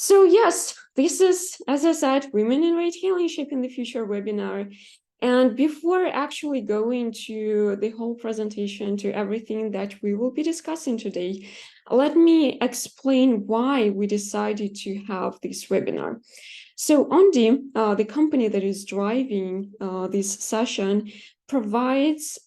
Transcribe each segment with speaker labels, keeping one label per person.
Speaker 1: So yes, this is, as I said, Women in Retailing Shaping the Future webinar. And before actually going to the whole presentation, to everything that we will be discussing today, let me explain why we decided to have this webinar. So Ondi, the company that is driving this session, provides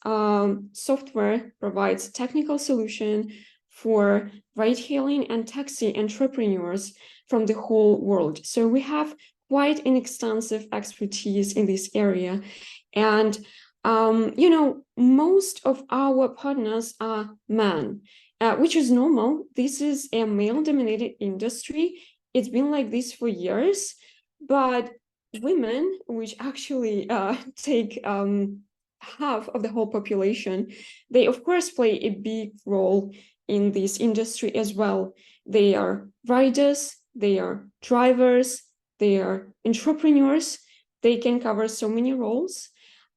Speaker 1: software, provides technical solution for ride-hailing and taxi entrepreneurs from the whole world. So we have quite an extensive expertise in this area. And, most of our partners are men, which is normal. This is a male-dominated industry. It's been like this for years, but women, which actually take half of the whole population, they of course play a big role in this industry as well. They are riders, they are drivers, they are entrepreneurs. They can cover so many roles,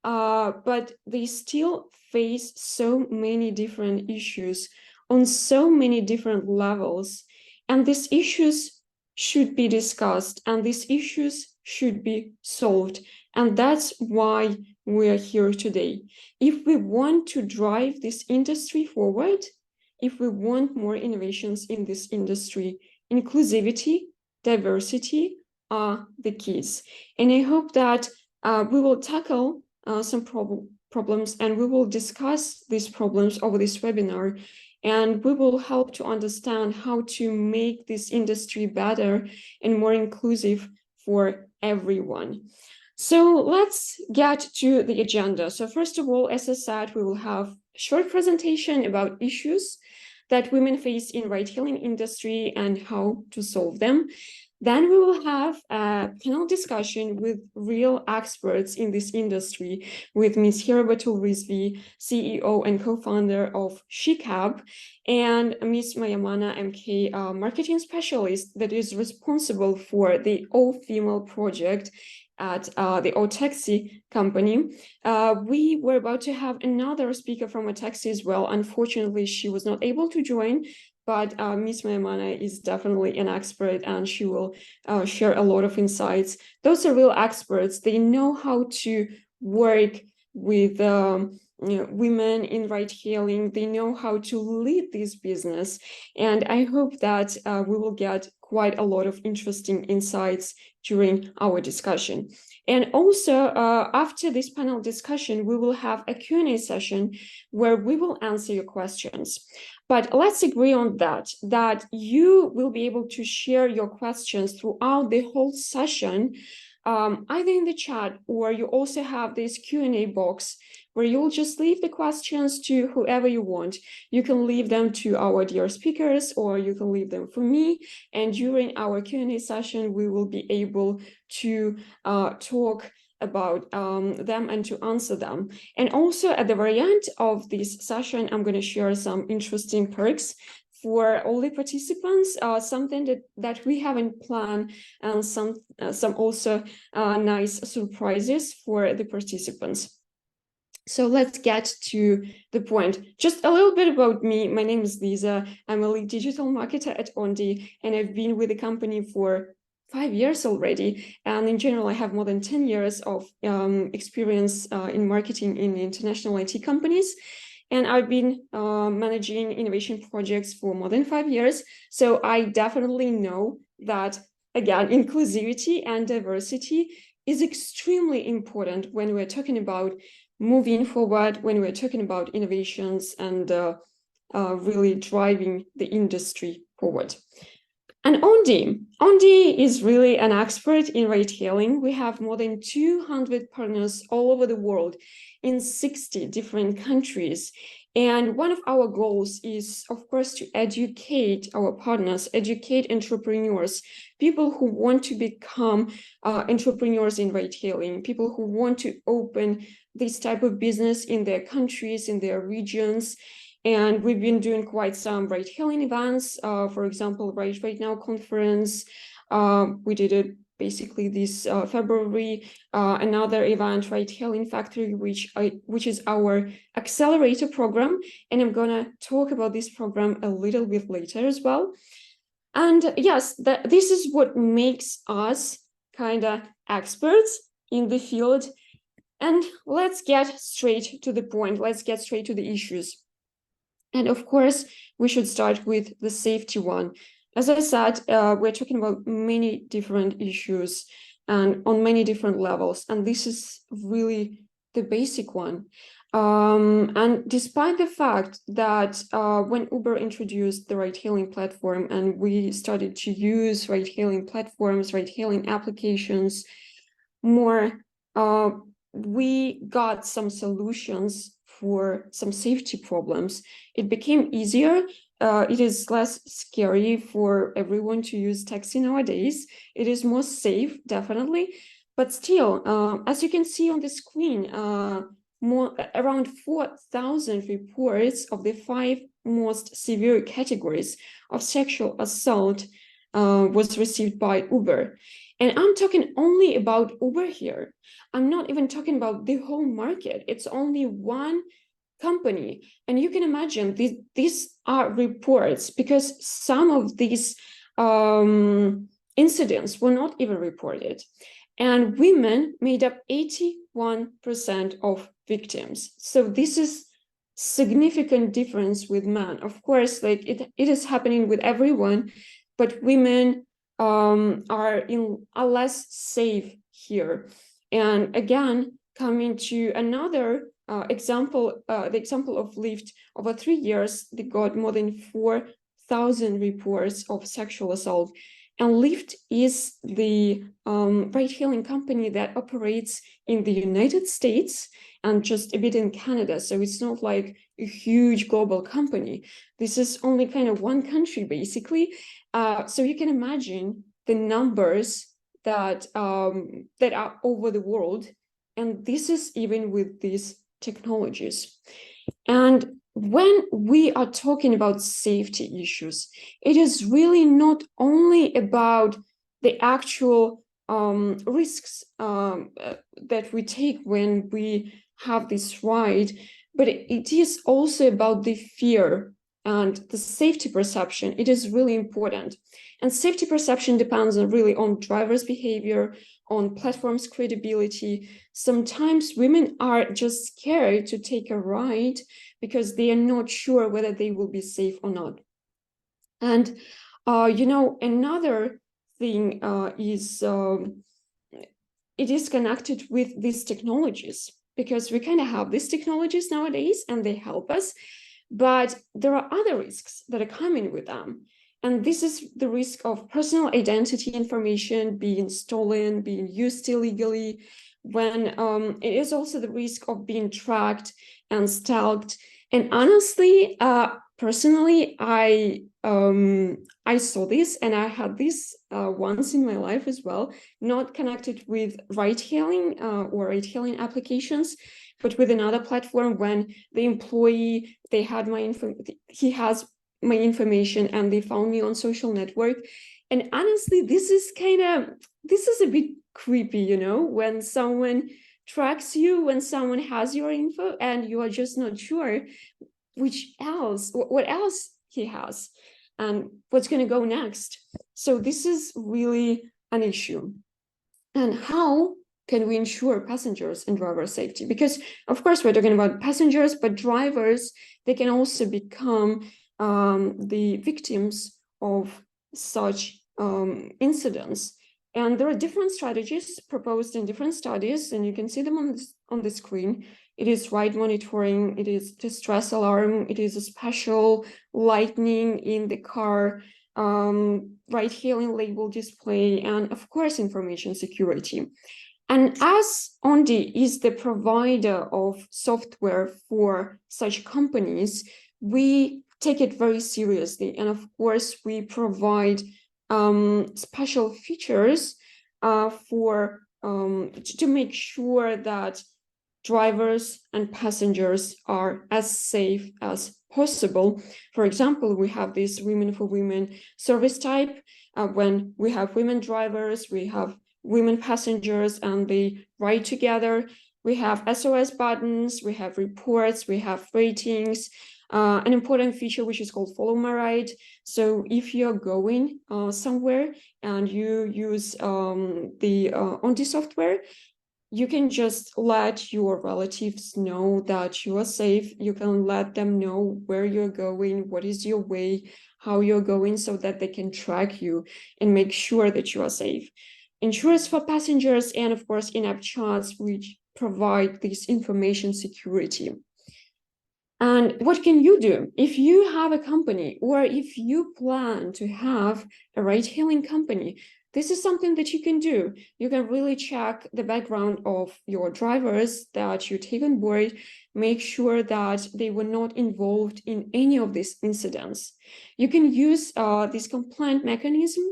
Speaker 1: but they still face so many different issues on so many different levels. And these issues should be discussed, and these issues should be solved. And that's why we're here today. If we want to drive this industry forward, if we want more innovations in this industry, inclusivity, diversity are the keys. And I hope that we will tackle some problems, and we will discuss these problems over this webinar, and we will help to understand how to make this industry better and more inclusive for everyone. So let's get to the agenda. So first of all, as I said, we will have a short presentation about issues that women face in ride-hailing industry and how to solve them. Then we will have a panel discussion with real experts in this industry, with Ms. Hira Batul-Rizvi, CEO and co-founder of SheCab, and Ms. Mayamana MK, marketing specialist that is responsible for the all-female project at the O-Taxi company. We were about to have another speaker from a taxi as well. Unfortunately, she was not able to join, but Ms. Mayamana is definitely an expert, and she will share a lot of insights. Those are real experts. They know how to work with women in ride-hailing. They know how to lead this business. And I hope that we will get quite a lot of interesting insights during our discussion. And also, after this panel discussion, we will have a Q&A session where we will answer your questions. But let's agree on that you will be able to share your questions throughout the whole session, either in the chat, or you also have this Q&A box where you'll just leave the questions to whoever you want. You can leave them to our dear speakers, or you can leave them for me. And during our Q&A session, we will be able to talk about them and to answer them. And also at the very end of this session, I'm going to share some interesting perks for all the participants, something that we haven't planned, and some also nice surprises for the participants. So let's get to the point. Just a little bit about me. My name is Lisa. I'm a lead digital marketer at Ondi, and I've been with the company for 5 years already. And in general, I have more than 10 years of experience in marketing in international IT companies. And I've been managing innovation projects for more than 5 years. So I definitely know that, again, inclusivity and diversity is extremely important when we're talking about moving forward, when we're talking about innovations and really driving the industry forward. And Ondi is really an expert in ride-hailing. We have more than 200 partners all over the world in 60 different countries. And one of our goals is, of course, to educate our partners, educate entrepreneurs, people who want to become entrepreneurs in ride-hailing, people who want to open this type of business in their countries, in their regions. And we've been doing quite some ride-hailing events. For example, Right Now conference. We did it basically this February. Another event, Ride-hailing Factory, which is our accelerator program. And I'm gonna talk about this program a little bit later as well. And yes, this is what makes us kind of experts in the field. And let's get straight to the point. Let's get straight to the issues. And of course, we should start with the safety one. As I said, we're talking about many different issues and on many different levels. And this is really the basic one. And despite the fact that when Uber introduced the ride-hailing platform and we started to use ride-hailing platforms, ride-hailing applications more, we got some solutions for some safety problems. It became easier. It is less scary for everyone to use taxi nowadays. It is more safe, definitely. But still, as you can see on the screen, around 4,000 reports of the 5 most severe categories of sexual assault was received by Uber. And I'm talking only about Uber here. I'm not even talking about the whole market. It's only one company. And you can imagine these are reports because some of these incidents were not even reported. And women made up 81% of victims. So this is significant difference with men. Of course, like it is happening with everyone, but women are less safe here. And again, coming to another example, the example of Lyft, over 3 years, they got more than 4,000 reports of sexual assault. And Lyft is the ride-hailing company that operates in the United States and just a bit in Canada. So it's not like a huge global company. This is only kind of one country, basically. So you can imagine the numbers that that are over the world. And this is even with these technologies. And when we are talking about safety issues, it is really not only about the actual risks that we take when we have this ride, but it is also about the fear and the safety perception. It is really important. And safety perception depends really on drivers' behavior, on platforms' credibility. Sometimes women are just scared to take a ride because they are not sure whether they will be safe or not. And, another thing is it is connected with these technologies because we kind of have these technologies nowadays and they help us, but there are other risks that are coming with them. And this is the risk of personal identity information being stolen, being used illegally, when it is also the risk of being tracked and stalked. And honestly, personally, I saw this and I had this once in my life as well, not connected with ride-hailing or ride-hailing applications, but with another platform when the employee, they had my info, he has my information and they found me on social network. And honestly, this is a bit creepy, when someone tracks you, when someone has your info and you are just not sure what else he has and what's going to go next. So this is really an issue. And how can we ensure passengers and driver safety? Because of course we're talking about passengers, but drivers, they can also become the victims of such incidents. And there are different strategies proposed in different studies, and you can see them on the screen. It is ride monitoring, it is distress alarm, it is a special lighting in the car, ride-hailing label display, and of course, information security. And as Ondi is the provider of software for such companies, we take it very seriously. And of course, we provide special features to make sure that drivers and passengers are as safe as possible. For example, we have this Women for Women service type. When we have women drivers, we have women passengers, and they ride together. We have SOS buttons, we have reports, we have ratings. an important feature which is called follow my ride. So if you're going somewhere and you use the Onti software, you can just let your relatives know that you are safe. You can let them know where you're going, what is your way, how you're going, so that they can track you and make sure that you are safe. Insurance for passengers, and of course, in-app chats, which provide this information security. And what can you do if you have a company, or if you plan to have a ride-hailing company? This is something that you can do. You can really check the background of your drivers that you take on board, make sure that they were not involved in any of these incidents. You can use this complaint mechanism,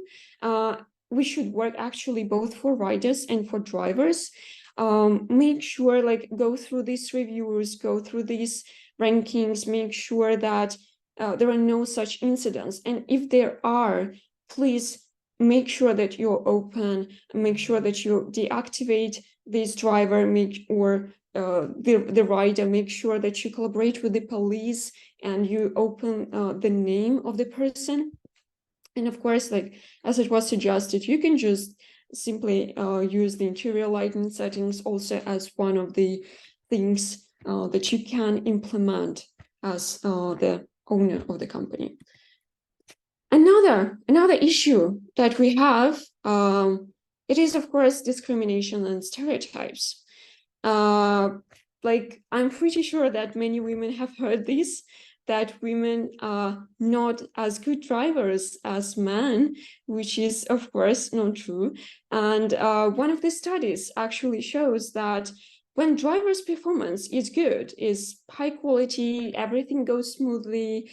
Speaker 1: which should work actually both for riders and for drivers. Make sure, like, go through these reviews, go through these rankings, make sure that there are no such incidents. And if there are, please make sure that you're open, make sure that you deactivate this driver, the rider, make sure that you collaborate with the police and you open the name of the person. And of course, like as it was suggested, you can just simply use the interior lighting settings also as one of the things that you can implement as the owner of the company. Another issue that we have, it is of course discrimination and stereotypes. Like, I'm pretty sure that many women have heard this, that women are not as good drivers as men, which is of course not true. And one of the studies actually shows that when drivers' performance is good, is high quality, everything goes smoothly,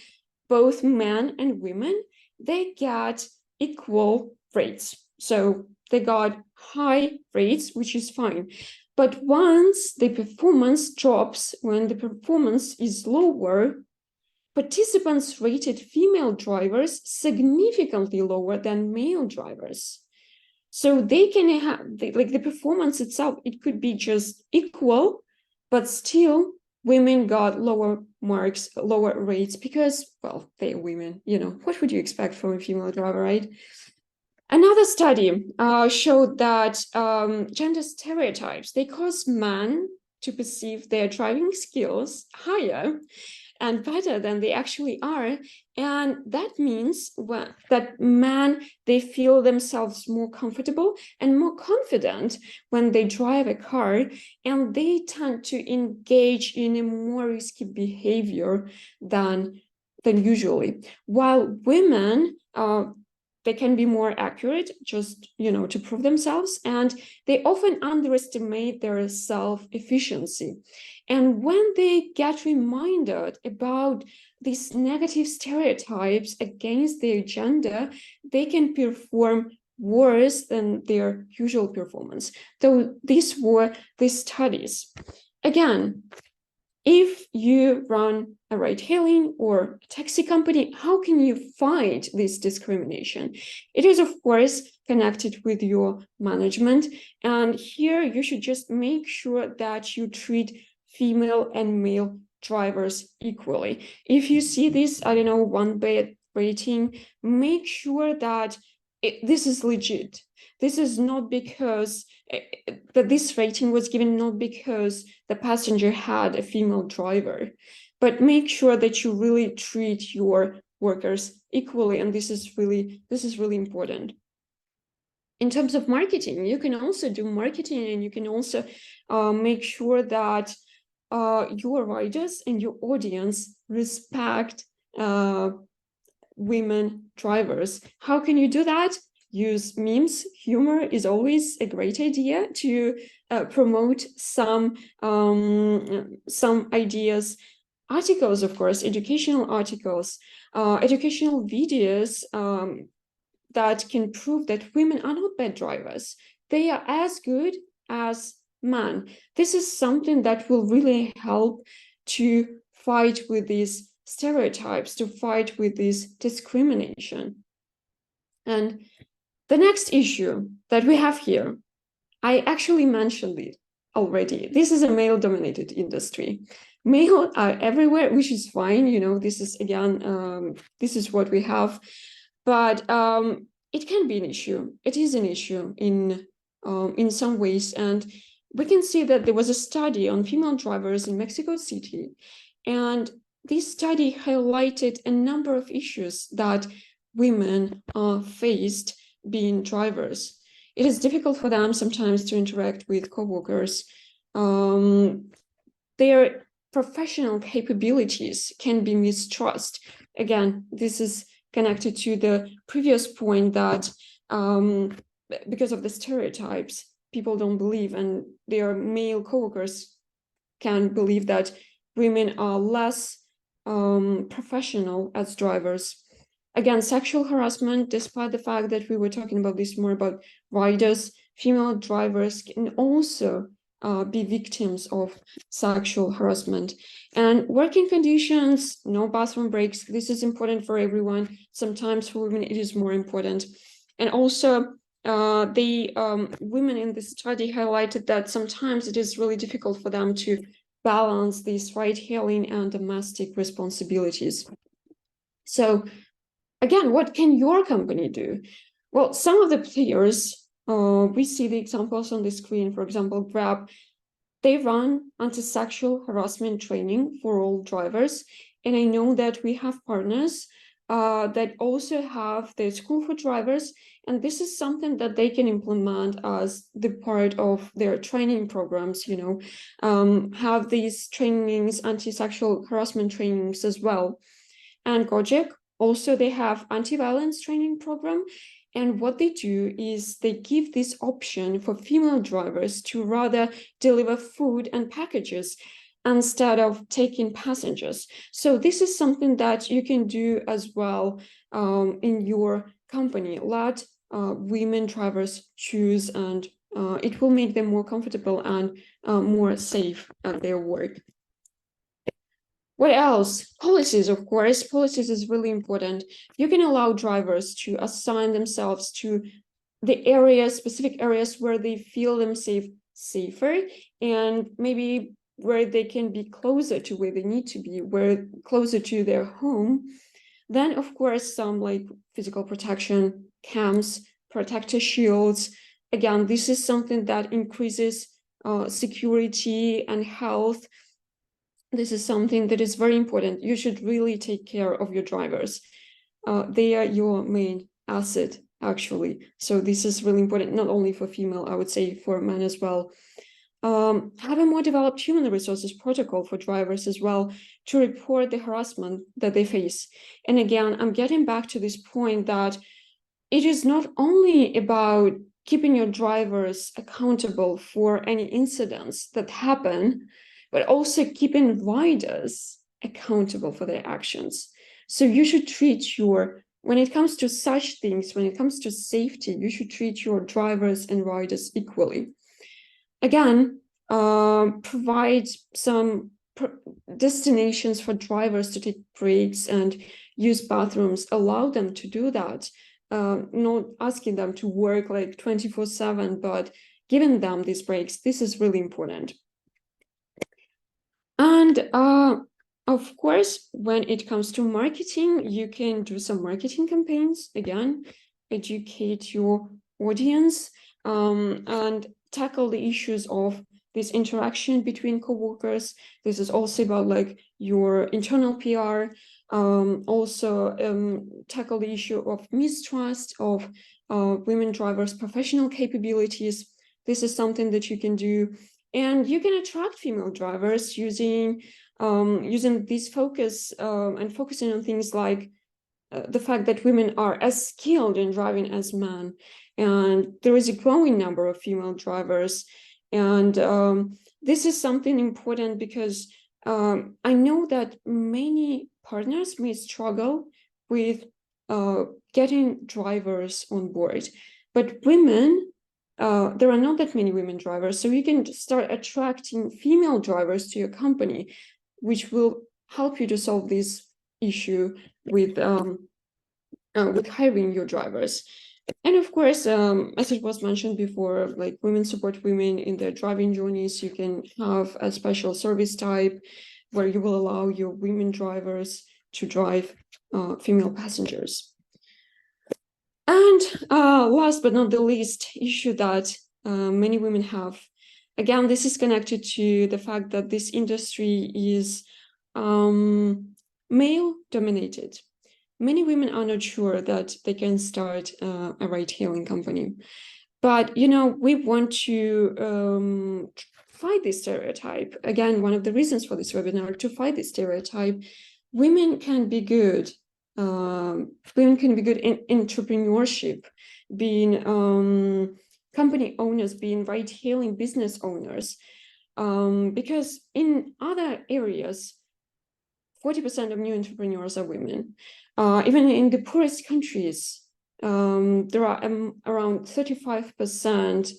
Speaker 1: both men and women, they get equal rates. So they got high rates, which is fine. But once the performance drops, when the performance is lower, participants rated female drivers significantly lower than male drivers. So they can have, like, the performance itself, it could be just equal, but still women got lower marks, lower rates, because, well, they're women, you know, what would you expect from a female driver, right? Another study showed that gender stereotypes, they cause men to perceive their driving skills higher and better than they actually are. And that means that men, they feel themselves more comfortable and more confident when they drive a car, and they tend to engage in a more risky behavior than usually. While women, they can be more accurate, just, you know, to prove themselves, and they often underestimate their self-efficiency. And when they get reminded about these negative stereotypes against their gender, they can perform worse than their usual performance. So these were the studies. Again, if you run a ride-hailing or a taxi company, how can you fight this discrimination? It is, of course, connected with your management. And here you should just make sure that you treat female and male drivers equally. If you see this, I don't know, 1 bad rating, make sure that this is legit. This is not because that this rating was given not because the passenger had a female driver, but make sure that you really treat your workers equally. And this is really important. In terms of marketing, you can also do marketing, and you can also make sure that your riders and your audience respect women drivers. How can you do that? Use memes. Humor is always a great idea to promote some ideas. Articles, of course, educational articles, educational videos that can prove that women are not bad drivers. They are as good as men. This is something that will really help to fight with these stereotypes, to fight with this discrimination. And the next issue that we have here, I actually mentioned it already. This is a male-dominated industry. Male are everywhere, which is fine. This is, again, this is what we have. But it can be an issue. It is an issue in some ways. And we can see that there was a study on female drivers in Mexico City. And this study highlighted a number of issues that women faced being drivers. It is difficult for them sometimes to interact with co-workers. Their professional capabilities can be mistrusted. Again, this is connected to the previous point that because of the stereotypes, people don't believe, and their male co-workers can believe that women are less professional as drivers. Again, sexual harassment, despite the fact that we were talking about this more about riders, female drivers can also be victims of sexual harassment. And working conditions, no bathroom breaks. This is important for everyone. Sometimes for women, it is more important. And also, the women in this study highlighted that sometimes it is really difficult for them to balance these ride-hailing and domestic responsibilities. So again, what can your company do? Well, some of the players, we see the examples on the screen. For example, Grab, they run anti-sexual harassment training for all drivers. And I know that we have partners that also have the school for drivers. And this is something that they can implement as the part of their training programs, have these trainings, anti-sexual harassment trainings as well. And Gojek, also they have anti-violence training program. And what they do is they give this option for female drivers to rather deliver food and packages instead of taking passengers. So this is something that you can do as well in your company. Let women drivers choose, and it will make them more comfortable and more safe at their work. What else? Policies, of course. Policies is really important. You can allow drivers to assign themselves to the areas, specific areas where they feel them safer, and maybe where they can be closer to where they need to be, where closer to their home. Then, of course, some like physical protection, cams, protector shields. Again, this is something that increases security and health. This is something that is very important. You should really take care of your drivers. They are your main asset, actually. So this is really important, not only for female, I would say for men as well. Have a more developed human resources protocol for drivers as well to report the harassment that they face. And again, I'm getting back to this point that it is not only about keeping your drivers accountable for any incidents that happen, but also keeping riders accountable for their actions. So you should treat when it comes to such things, when it comes to safety, you should treat your drivers and riders equally. Again, provide some destinations for drivers to take breaks and use bathrooms, allow them to do that, not asking them to work like 24/7, but giving them these breaks. This is really important. And of course, when it comes to marketing, you can do some marketing campaigns, again, educate your audience, and tackle the issues of this interaction between co-workers. This is also about like your internal PR, also tackle the issue of mistrust of women drivers' professional capabilities. This is something that you can do. And you can attract female drivers using this focus and focusing on things like the fact that women are as skilled in driving as men. And there is a growing number of female drivers. And this is something important because I know that many partners may struggle with getting drivers on board, but women, there are not that many women drivers, so you can start attracting female drivers to your company, which will help you to solve this issue with hiring your drivers. And of course, as it was mentioned before, like women support women in their driving journeys. You can have a special service type where you will allow your women drivers to drive female passengers. And last but not the least issue that many women have, again, this is connected to the fact that this industry is male dominated. Many women are not sure that they can start a ride-hailing company. But, you know, we want to fight this stereotype. Again, one of the reasons for this webinar, to fight this stereotype. Women can be good. Women can be good in entrepreneurship, being company owners, being ride-hailing business owners. Because in other areas, 40% of new entrepreneurs are women. Even in the poorest countries, there are around 35%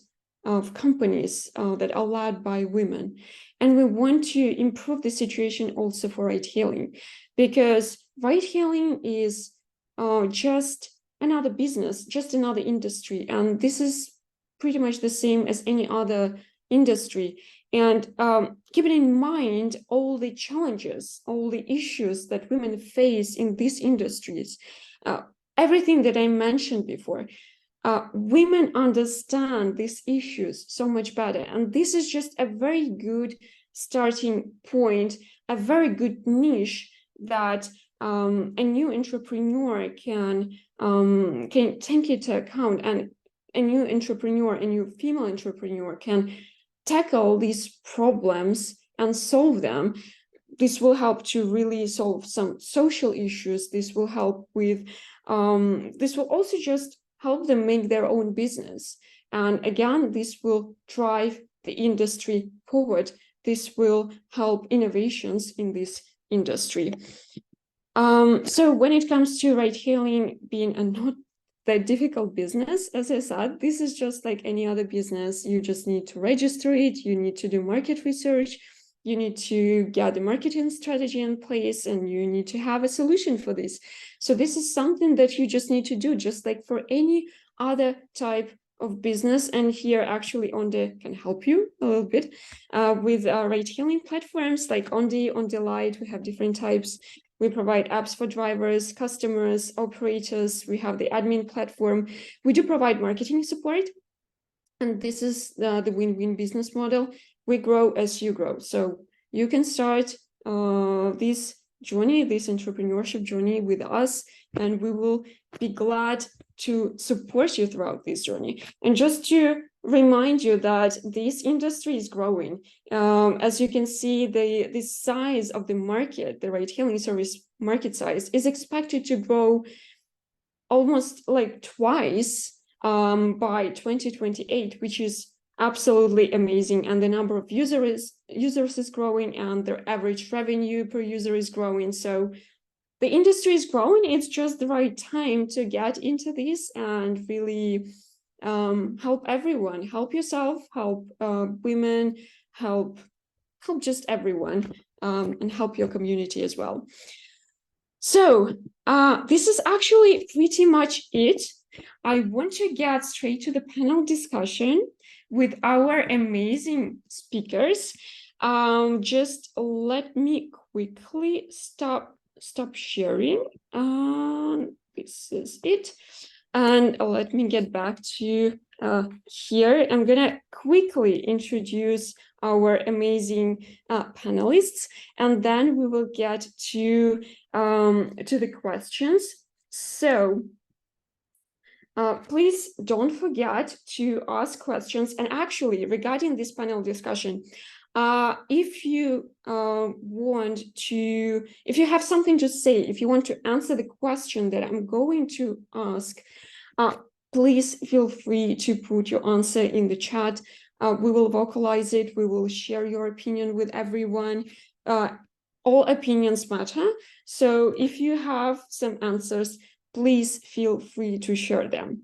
Speaker 1: of companies that are led by women. And we want to improve the situation also for ride-hailing, because ride-hailing is just another business, just another industry. And this is pretty much the same as any other industry. And keeping in mind all the challenges, all the issues that women face in these industries, everything that I mentioned before, women understand these issues so much better. And this is just a very good starting point, a very good niche that a new entrepreneur can take into account, and a new entrepreneur, a new female entrepreneur can tackle these problems and solve them. This will help to really solve some social issues. This will help with, this will also just help them make their own business. And again, this will drive the industry forward. This will help innovations in this industry. So when it comes to ride-hailing being a not that difficult business, as I said, this is just like any other business. You just need to register it, you need to do market research, you need to get the marketing strategy in place, and you need to have a solution for this. So this is something that you just need to do, just like for any other type of business. And here actually Onde can help you a little bit with ride-hailing platforms like Onde Lite. We have different types. We provide apps for drivers, customers, operators. We have the admin platform. We do provide marketing support. And this is the win-win business model. We grow as you grow. So you can start this journey, this entrepreneurship journey with us, and we will be glad to support you throughout this journey. And just to remind you that this industry is growing. As you can see, the size of the market, the ride-hailing service market size, is expected to grow almost like twice by 2028, which is absolutely amazing. And the number of users is growing, and their average revenue per user is growing. So the industry is growing. It's just the right time to get into this and really help everyone, help yourself, help women, help just everyone, and help your community as well. So this is actually pretty much it. I want to get straight to the panel discussion with our amazing speakers. Just let me quickly stop sharing. This is it. And let me get back to here. I'm gonna quickly introduce our amazing panelists, and then we will get to the questions. So please don't forget to ask questions. And actually, regarding this panel discussion, if you if you have something to say, if you want to answer the question that I'm going to ask, please feel free to put your answer in the chat. We will vocalize it. We will share your opinion with everyone. All opinions matter. So if you have some answers, please feel free to share them.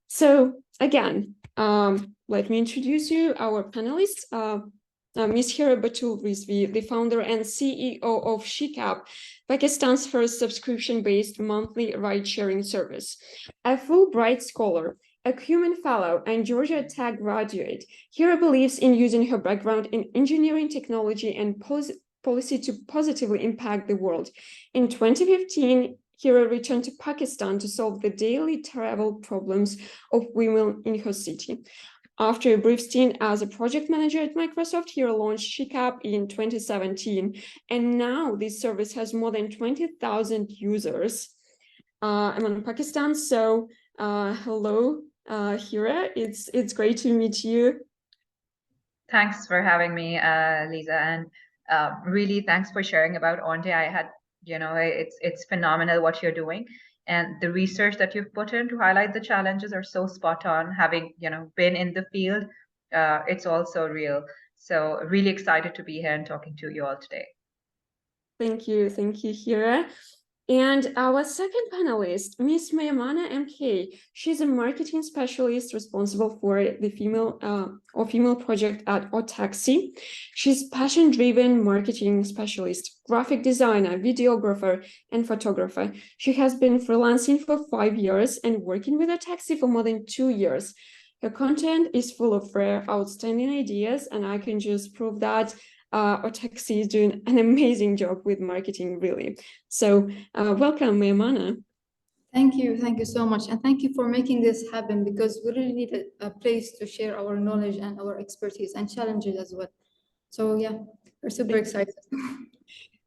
Speaker 1: So again, let me introduce you, our panelists. Ms. Hira Batul Rizvi, the founder and CEO of SheCap. Pakistan's first subscription-based monthly ride-sharing service. A Fulbright scholar, a Cuman fellow, and Georgia Tech graduate, Hira believes in using her background in engineering, technology, and policy to positively impact the world. In 2015, Hira returned to Pakistan to solve the daily travel problems of women in her city. After a brief stint as a project manager at Microsoft, Hira launched SheikApp in 2017, and now this service has more than 20,000 users among Pakistan. So hello, Hira. It's great to meet you.
Speaker 2: Thanks for having me, Lisa, and really thanks for sharing about Onde. I had, it's phenomenal what you're doing, and the research that you've put in to highlight the challenges are so spot on. Having, been in the field, it's also real. So really excited to be here and talking to you all today.
Speaker 1: Thank you, Hira. And our second panelist, Miss Mayamana MK, she's a marketing specialist responsible for the female project at Otaxi. She's passion-driven marketing specialist, graphic designer, videographer, and photographer. She has been freelancing for 5 years and working with Otaxi for more than 2 years. Her content is full of rare, outstanding ideas, and I can just prove that Otaxi is doing an amazing job with marketing, really. So welcome, Mayamana.
Speaker 3: Thank you so much. And thank you for making this happen, because we really need a place to share our knowledge and our expertise and challenges as well. So yeah, we're super excited.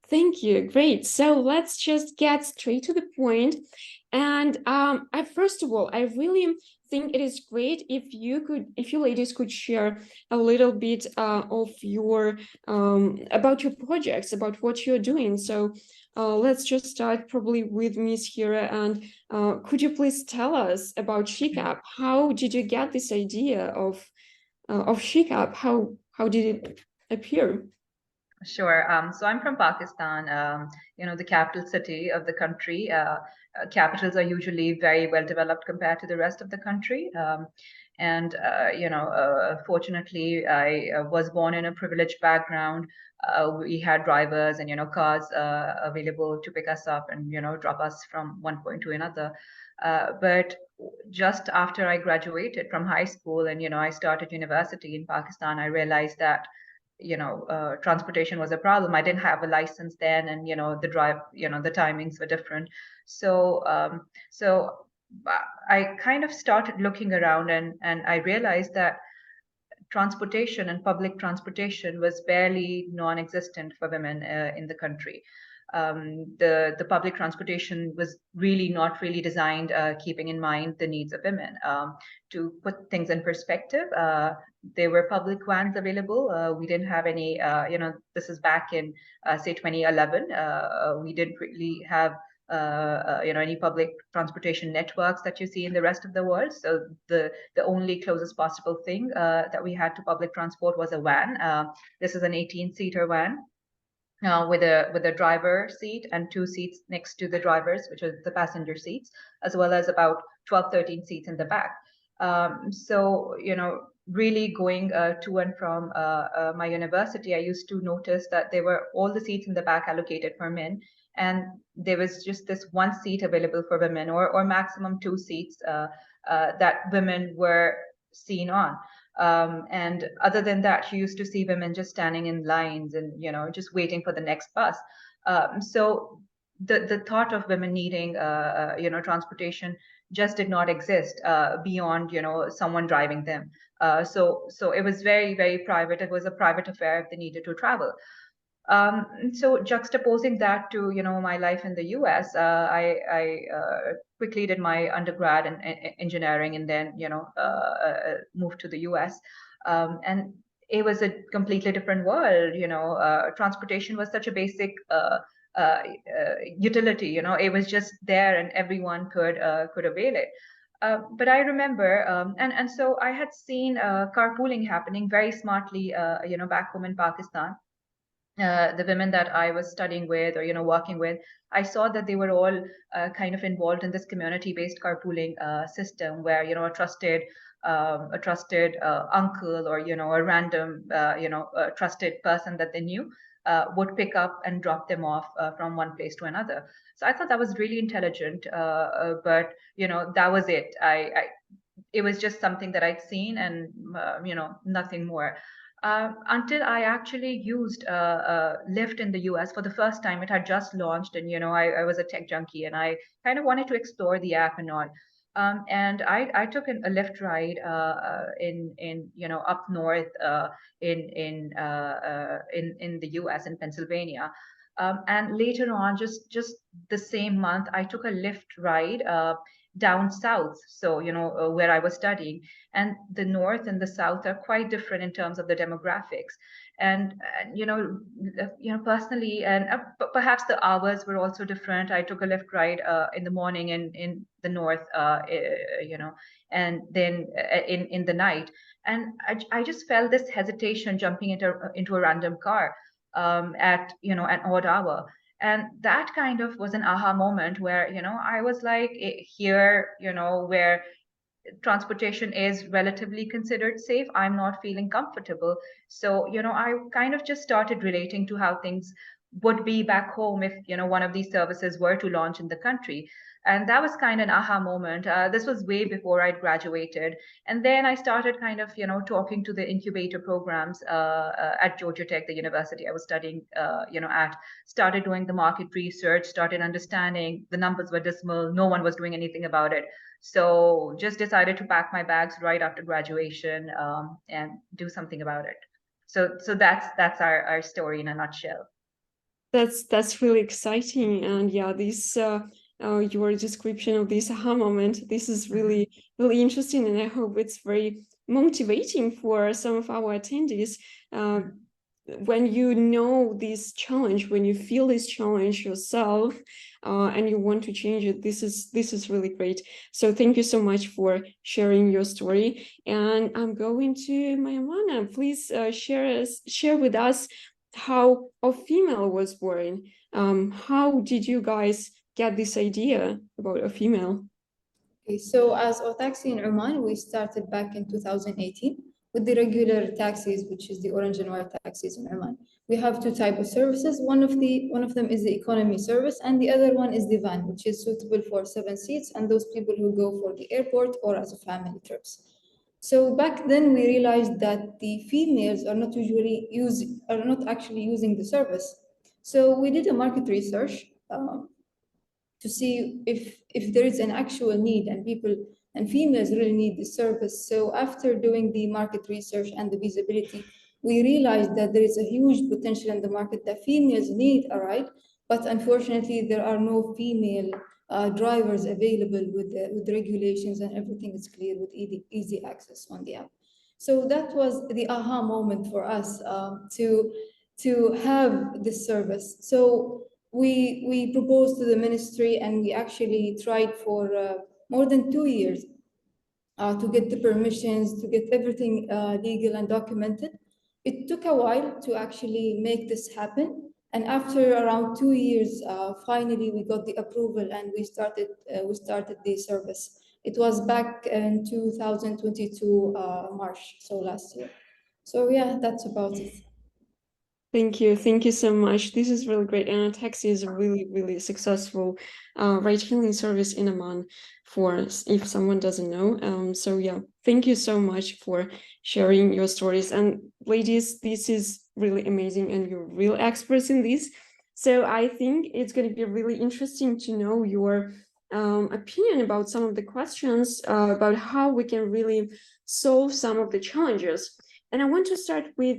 Speaker 1: Thank you. Great. So let's just get straight to the point. And first of all, I really think it is great if you ladies could share a little bit of your about your projects, about what you're doing. So let's just start probably with Miss Hira, and could you please tell us about SheikApp? How did you get this idea of SheikApp? How did it appear?
Speaker 2: Sure. So I'm from Pakistan, the capital city of the country. Capitals are usually very well developed compared to the rest of the country. Fortunately, I was born in a privileged background. We had drivers and, cars available to pick us up and, drop us from one point to another. But just after I graduated from high school and, I started university in Pakistan, I realized that transportation was a problem. I didn't have a license then, and the timings were different. So I kind of started looking around, and I realized that transportation and public transportation was barely non-existent for women in the country. The public transportation was really not really designed keeping in mind the needs of women. To put things in perspective, there were public vans available. We didn't have any, this is back in, say, 2011. We didn't really have any public transportation networks that you see in the rest of the world. So the only closest possible thing that we had to public transport was a van. This is an 18-seater van. With a driver seat and 2 seats next to the drivers, which are the passenger seats, as well as about 12, 13 seats in the back. Really going to and from my university, I used to notice that there were all the seats in the back allocated for men, and there was just this 1 seat available for women, or maximum 2 seats that women were seen on. And other than that, you used to see women just standing in lines and, just waiting for the next bus. So the thought of women needing, transportation just did not exist beyond, someone driving them. So it was very, very private. It was a private affair if they needed to travel. So juxtaposing that to, my life in the US, I quickly did my undergrad in engineering, and then, moved to the US. And it was a completely different world. Transportation was such a basic utility. It was just there, and everyone could avail it. But I remember, and so I had seen carpooling happening very smartly, back home in Pakistan. The women that I was studying with, or working with, I saw that they were all kind of involved in this community-based carpooling system, where a trusted uncle, or a random trusted person that they knew would pick up and drop them off from one place to another. So I thought that was really intelligent, but that was it. It was just something that I'd seen, and nothing more. Until I actually used Lyft in the US for the first time. It had just launched, and I was a tech junkie, and I kind of wanted to explore the app and all. And I took a Lyft ride in up north in the US, in Pennsylvania. And later on, just the same month, I took a Lyft ride down south, so where I was studying. And the north and the south are quite different in terms of the demographics. And personally, and perhaps the hours were also different. I took a Lyft ride in the morning in the north, and then in the night. And I just felt this hesitation jumping into a random car at an odd hour. And that kind of was an aha moment where I was like, here, where transportation is relatively considered safe, I'm not feeling comfortable. So I kind of just started relating to how things would be back home if one of these services were to launch in the country. And that was kind of an aha moment. This was way before I'd graduated. And then I started kind of talking to the incubator programs at Georgia Tech, the university I was studying at. Started doing the market research, started understanding the numbers were dismal, no one was doing anything about it. So just decided to pack my bags right after graduation and do something about it. So that's our story in a nutshell.
Speaker 1: That's really exciting. And yeah, this your description of this aha moment, this is really interesting, and I hope it's very motivating for some of our attendees. When you know this challenge, when you feel this challenge yourself, and you want to change it, this is really great. So thank you so much for sharing your story. And I'm going to Mayamana. Please share with us how a female was born. How did you guys get this idea about a female?
Speaker 3: Okay, so as Taxi in Oman, we started back in 2018 with the regular taxis, which is the orange and white taxis in Oman. We have two types of services. One of them is the economy service, and the other one is the van, which is suitable for 7 seats and those people who go for the airport or as a family trips. So back then we realized that the females are not actually using the service. So we did a market research to see if there is an actual need and people and females really need the service. So after doing the market research and the visibility, we realized that there is a huge potential in the market that females need a ride, but unfortunately there are no female drivers available with the regulations, and everything is clear with easy access on the app. So that was the aha moment for us to have this service. So we proposed to the ministry, and we actually tried for more than 2 years to get the permissions, to get everything legal and documented. It took a while to actually make this happen. And after around 2 years, finally we got the approval, and we started the service. It was back in 2022 March, so last year. So yeah, that's about it.
Speaker 1: Thank you so much. This is really great. And taxi is a really successful ride-hailing service in Oman, for if someone doesn't know. So yeah, thank you so much for sharing your stories. And ladies, this is really amazing, and you're real experts in this. So I think it's going to be really interesting to know your opinion about some of the questions about how we can really solve some of the challenges. And I want to start with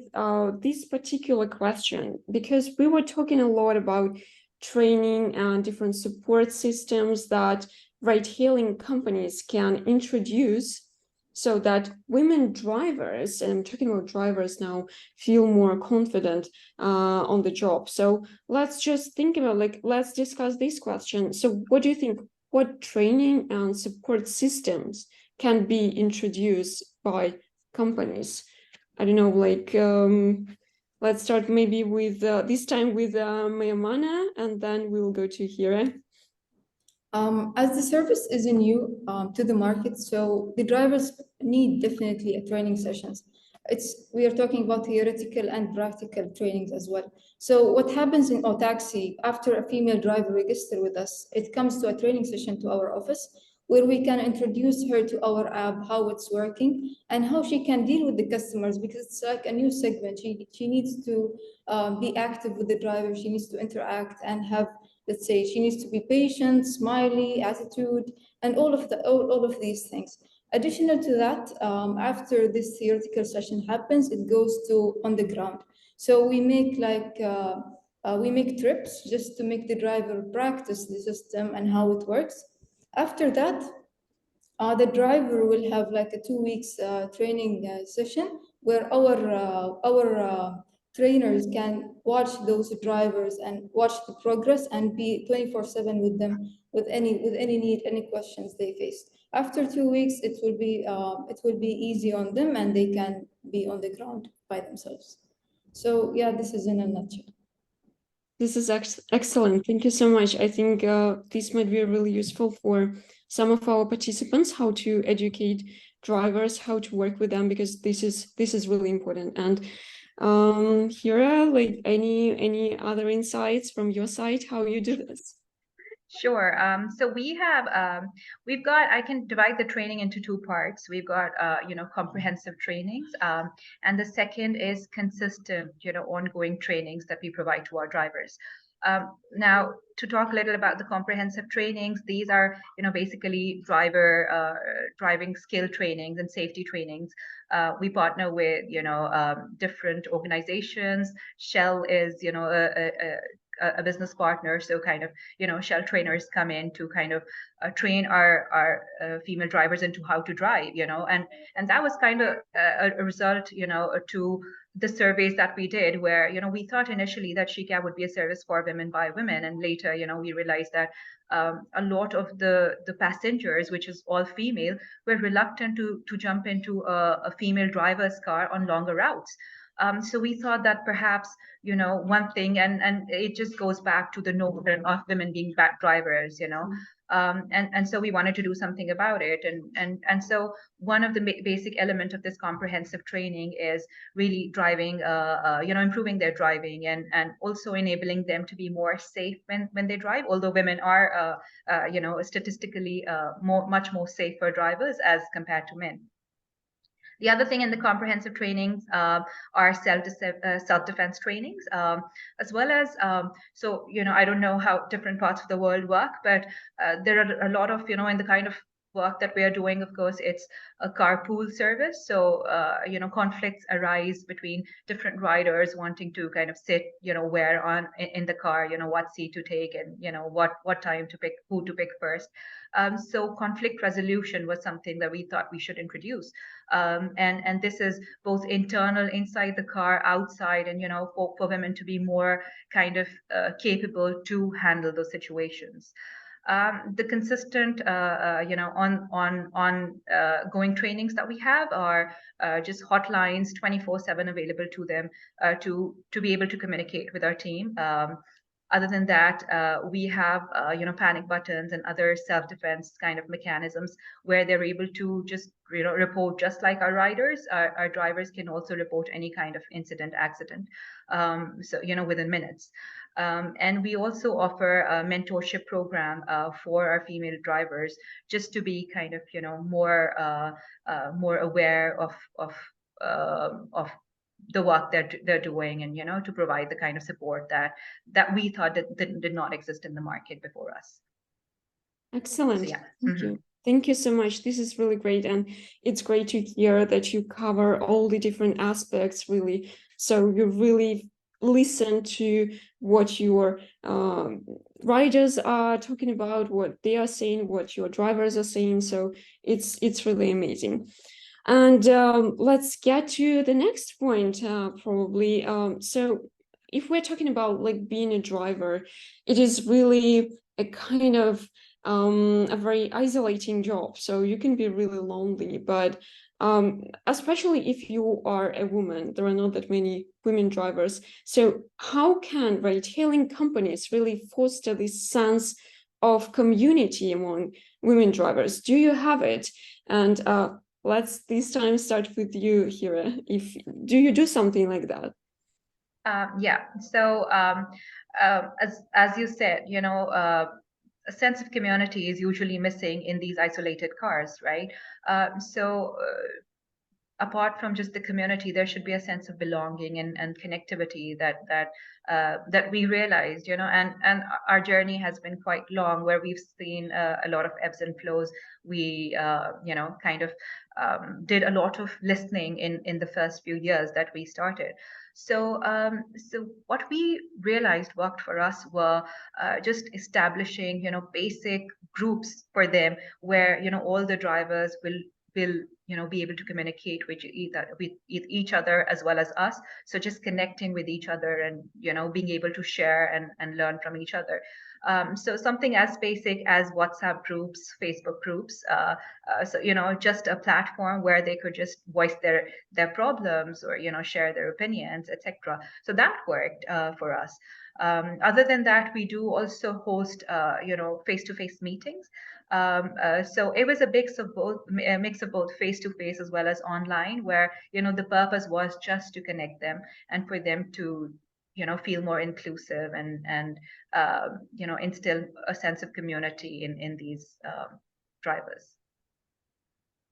Speaker 1: this particular question, because we were talking a lot about training and different support systems that ride-hailing companies can introduce so that women drivers, and I'm talking about drivers now, feel more confident on the job. So let's just think about, let's discuss this question. So what do you think? What training and support systems can be introduced by companies? I don't know, let's start maybe with, this time with Mayamana, and then we will go to Hira.
Speaker 3: As the service is new to the market, so the drivers need definitely a training sessions. we are talking about theoretical and practical trainings as well. So what happens in Otaxi after a female driver registers with us, it comes to a training session to our office where we can introduce her to our app, how it's working, and how she can deal with the customers, because it's like a new segment. She needs to be active with the driver. She needs to interact and have, let's say, she needs to be patient, smiley, attitude, and all of these things. Additional to that, after this theoretical session happens, it goes to on the ground. So we make we make trips just to make the driver practice the system and how it works. After that, the driver will have like a 2 weeks training session where our trainers can watch those drivers and watch the progress and be 24/7 with them with any need, any questions they face. After 2 weeks, it will be easy on them and they can be on the ground by themselves. So yeah, this is in a nutshell.
Speaker 1: This is excellent. Thank you so much. I think this might be really useful for some of our participants, how to educate drivers, how to work with them, because this is really important. And Hira, like any other insights from your side, how you do this?
Speaker 2: Sure. So we've got, I can divide the training into two parts. We've got, comprehensive trainings. And the second is consistent, ongoing trainings that we provide to our drivers. Now, to talk a little about the comprehensive trainings, these are, basically driving skill trainings and safety trainings. We partner with, different organizations. Shell is, a business partner, so kind of Shell trainers come in to kind of train our female drivers into how to drive, and that was kind of a result to the surveys that we did, where we thought initially that SheCab would be a service for women by women, and later we realized that a lot of the passengers, which is all female, were reluctant to jump into a female driver's car on longer routes. So we thought that perhaps, one thing, and it just goes back to the notion of women being bad drivers, and so we wanted to do something about it. And so one of the basic element of this comprehensive training is really driving, improving their driving and also enabling them to be more safe when they drive, although women are, statistically much more safer drivers as compared to men. The other thing in the comprehensive trainings are self-defense trainings, as well as, I don't know how different parts of the world work, but there are a lot of, in the kind of work that we are doing, of course, it's a carpool service. So, conflicts arise between different riders wanting to kind of sit, where in the car, what seat to take and, what time to pick, who to pick first. So conflict resolution was something that we thought we should introduce. And this is both internal inside the car, outside, and, for women to be more kind of capable to handle those situations. The consistent, going trainings that we have are just hotlines 24/7 available to them to be able to communicate with our team. Other than that, we have, panic buttons and other self-defense kind of mechanisms where they're able to just, report just like our riders. Our drivers can also report any kind of incident, accident, within minutes. And we also offer a mentorship program for our female drivers, just to be kind of, more aware of the work they're doing, and to provide the kind of support that we thought that did not exist in the market before us.
Speaker 1: Excellent.
Speaker 2: So, yeah.
Speaker 1: Thank you. Thank you so much. This is really great, and it's great to hear that you cover all the different aspects, really. So you really listen to what your riders are talking about, what they are saying, what your drivers are saying. So it's really amazing. And let's get to the next point, probably. So if we're talking about like being a driver, it is really a kind of a very isolating job. So you can be really lonely, but especially if you are a woman, there are not that many women drivers. So how can ride-hailing companies really foster this sense of community among women drivers? Do you have it? And let's this time start with you, Hira. Do you do something like that?
Speaker 2: Yeah. So as you said, a sense of community is usually missing in these isolated cars, right? So apart from just the community, there should be a sense of belonging and connectivity that we realized, and our journey has been quite long, where we've seen a lot of ebbs and flows. We kind of did a lot of listening in the first few years that we started. So what we realized worked for us were just establishing, basic groups for them, where all the drivers will be able to communicate with each other as well as us. So just connecting with each other and being able to share and learn from each other. So something as basic as WhatsApp groups, Facebook groups, so just a platform where they could just voice their problems, or share their opinions, etc. So that worked for us. Other than that, we do also host face-to-face meetings. So it was a mix of both face-to-face as well as online, where the purpose was just to connect them and for them to feel more inclusive and instill a sense of community in these drivers.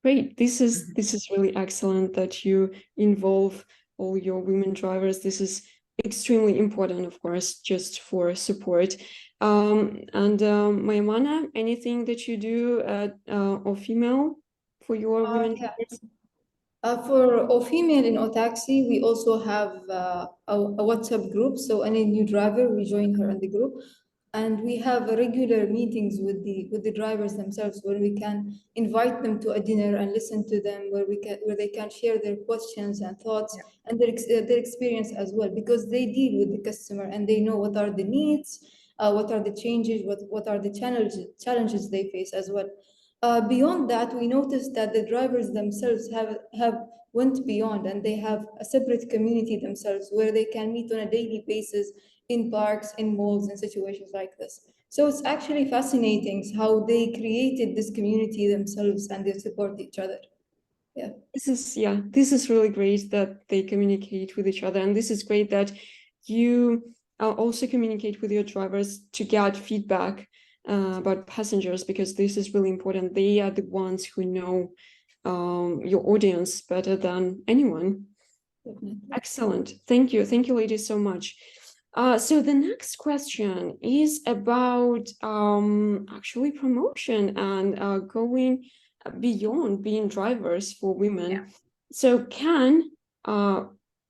Speaker 1: Great. This is really excellent that you involve all your women drivers. This is extremely important, of course, just for support. And Maimana, anything that you do or female for your women drivers?
Speaker 3: For all female in Otaxi, we also have a WhatsApp group. So any new driver, we join her in the group, and we have regular meetings with the drivers themselves, where we can invite them to a dinner and listen to them, where they can share their questions and thoughts, and their experience as well, because they deal with the customer and they know what are the needs, what are the changes, what are the challenges they face as well. Beyond that, we noticed that the drivers themselves have went beyond, and they have a separate community themselves, where they can meet on a daily basis in parks, in malls, in situations like this. So it's actually fascinating how they created this community themselves, and they support each other. Yeah.
Speaker 1: This is really great that they communicate with each other, and this is great that you also communicate with your drivers to get feedback about passengers, because this is really important. They are the ones who know your audience better than anyone.
Speaker 3: Definitely.
Speaker 1: Excellent. Thank you, ladies, so much. So the next question is about actually promotion and going beyond being drivers for women.
Speaker 2: Yeah.
Speaker 1: So can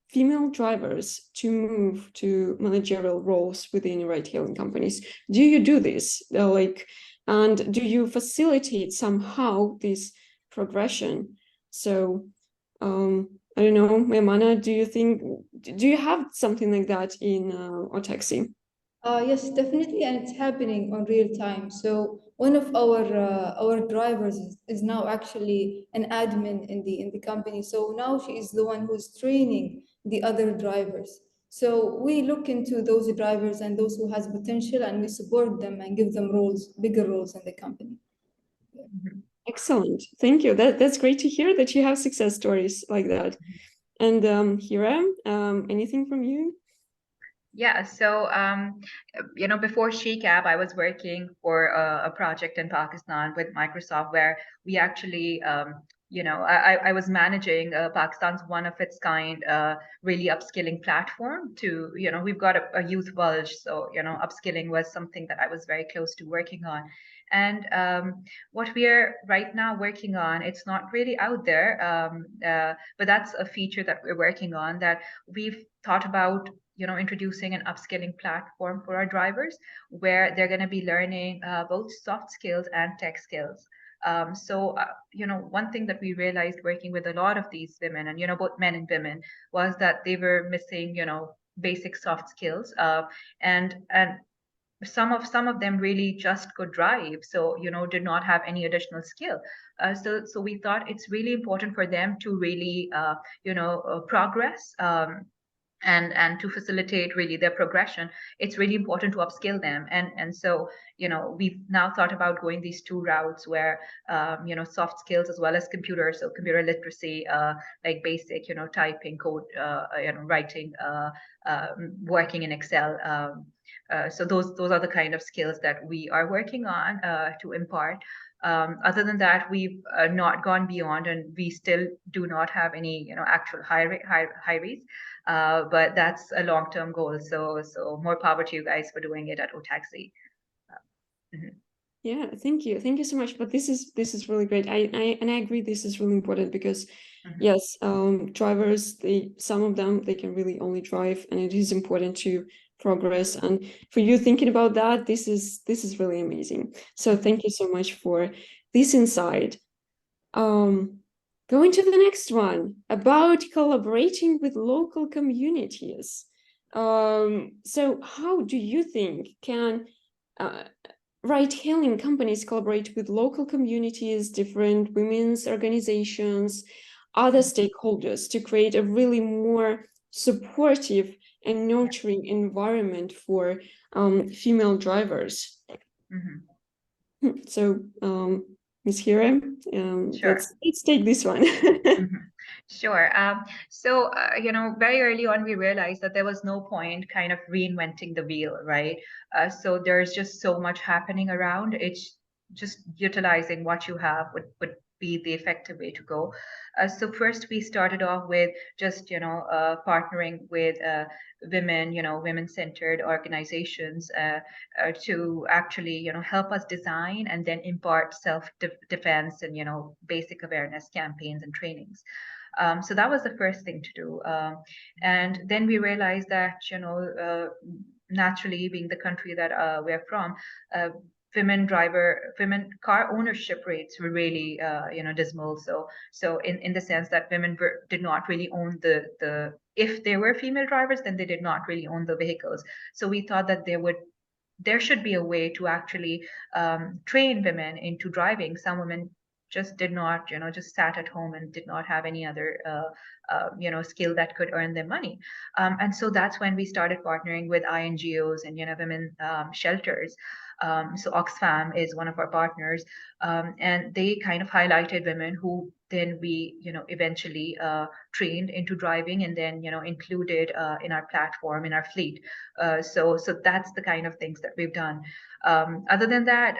Speaker 1: female drivers to move to managerial roles within ride-hailing companies? Do you do this? And do you facilitate somehow this progression? So I don't know, Maimana, do you have something like that in Otaxi?
Speaker 3: Yes, definitely, and it's happening on real time. So one of our drivers is now actually an admin in the company. So now she is the one who's training the other drivers. So we look into those drivers and those who has potential, and we support them and give them bigger roles in the company.
Speaker 2: Mm-hmm.
Speaker 1: Excellent, thank you. That's great to hear that you have success stories like that. And Hira, anything from you?
Speaker 2: Yeah, so before SheCab, I was working for a project in Pakistan with Microsoft, where we actually, I was managing Pakistan's one of its kind, really upskilling platform to, we've got a youth bulge, so upskilling was something that I was very close to working on. And what we are right now working on, it's not really out there, but that's a feature that we're working on, that we've thought about introducing an upskilling platform for our drivers, where they're going to be learning both soft skills and tech skills. One thing that we realized working with a lot of these women, and both men and women, was that they were missing basic soft skills, and some of them really just could drive, so did not have any additional skill. So we thought it's really important for them to really progress and to facilitate really their progression, it's really important to upskill them. And so, we've now thought about going these two routes where, soft skills as well as computers, so computer literacy, like basic, typing, code, writing, working in Excel. So those are the kind of skills that we are working on to impart. Other than that, we've not gone beyond, and we still do not have any, actual high but that's a long-term goal. So more power to you guys for doing it at Otaxi. Mhm.
Speaker 1: Yeah, thank you so much. But this is really great. I agree, this is really important because yes, drivers, some of them, they can really only drive, and it is important to progress. And for you thinking about that, this is really amazing. So thank you so much for this insight. Going to the next one about collaborating with local communities. So how do you think can ride-hailing companies collaborate with local communities, different women's organizations, other stakeholders to create a really more supportive and nurturing environment for female drivers? So, Ms. Hira,
Speaker 2: Sure.
Speaker 1: let's take this one.
Speaker 2: Sure. So, very early on, we realized that there was no point kind of reinventing the wheel, right? So there's just so much happening around. It's just utilizing what you have would be the effective way to go. So first, we started off with just, partnering with women, women-centered organizations to actually, help us design and then impart self-defense and, basic awareness campaigns and trainings. So that was the first thing to do. And then we realized that, naturally being the country that we're from, women car ownership rates were really, dismal. So in the sense that women did not really own if they were female drivers, then they did not really own the vehicles. So we thought that there should be a way to actually train women into driving. Some women just did not, just sat at home and did not have any other, skill that could earn them money. And so that's when we started partnering with INGOs and, women shelters. So Oxfam is one of our partners, and they kind of highlighted women who then we, eventually trained into driving and then, included in our platform, in our fleet. So that's the kind of things that we've done. Other than that,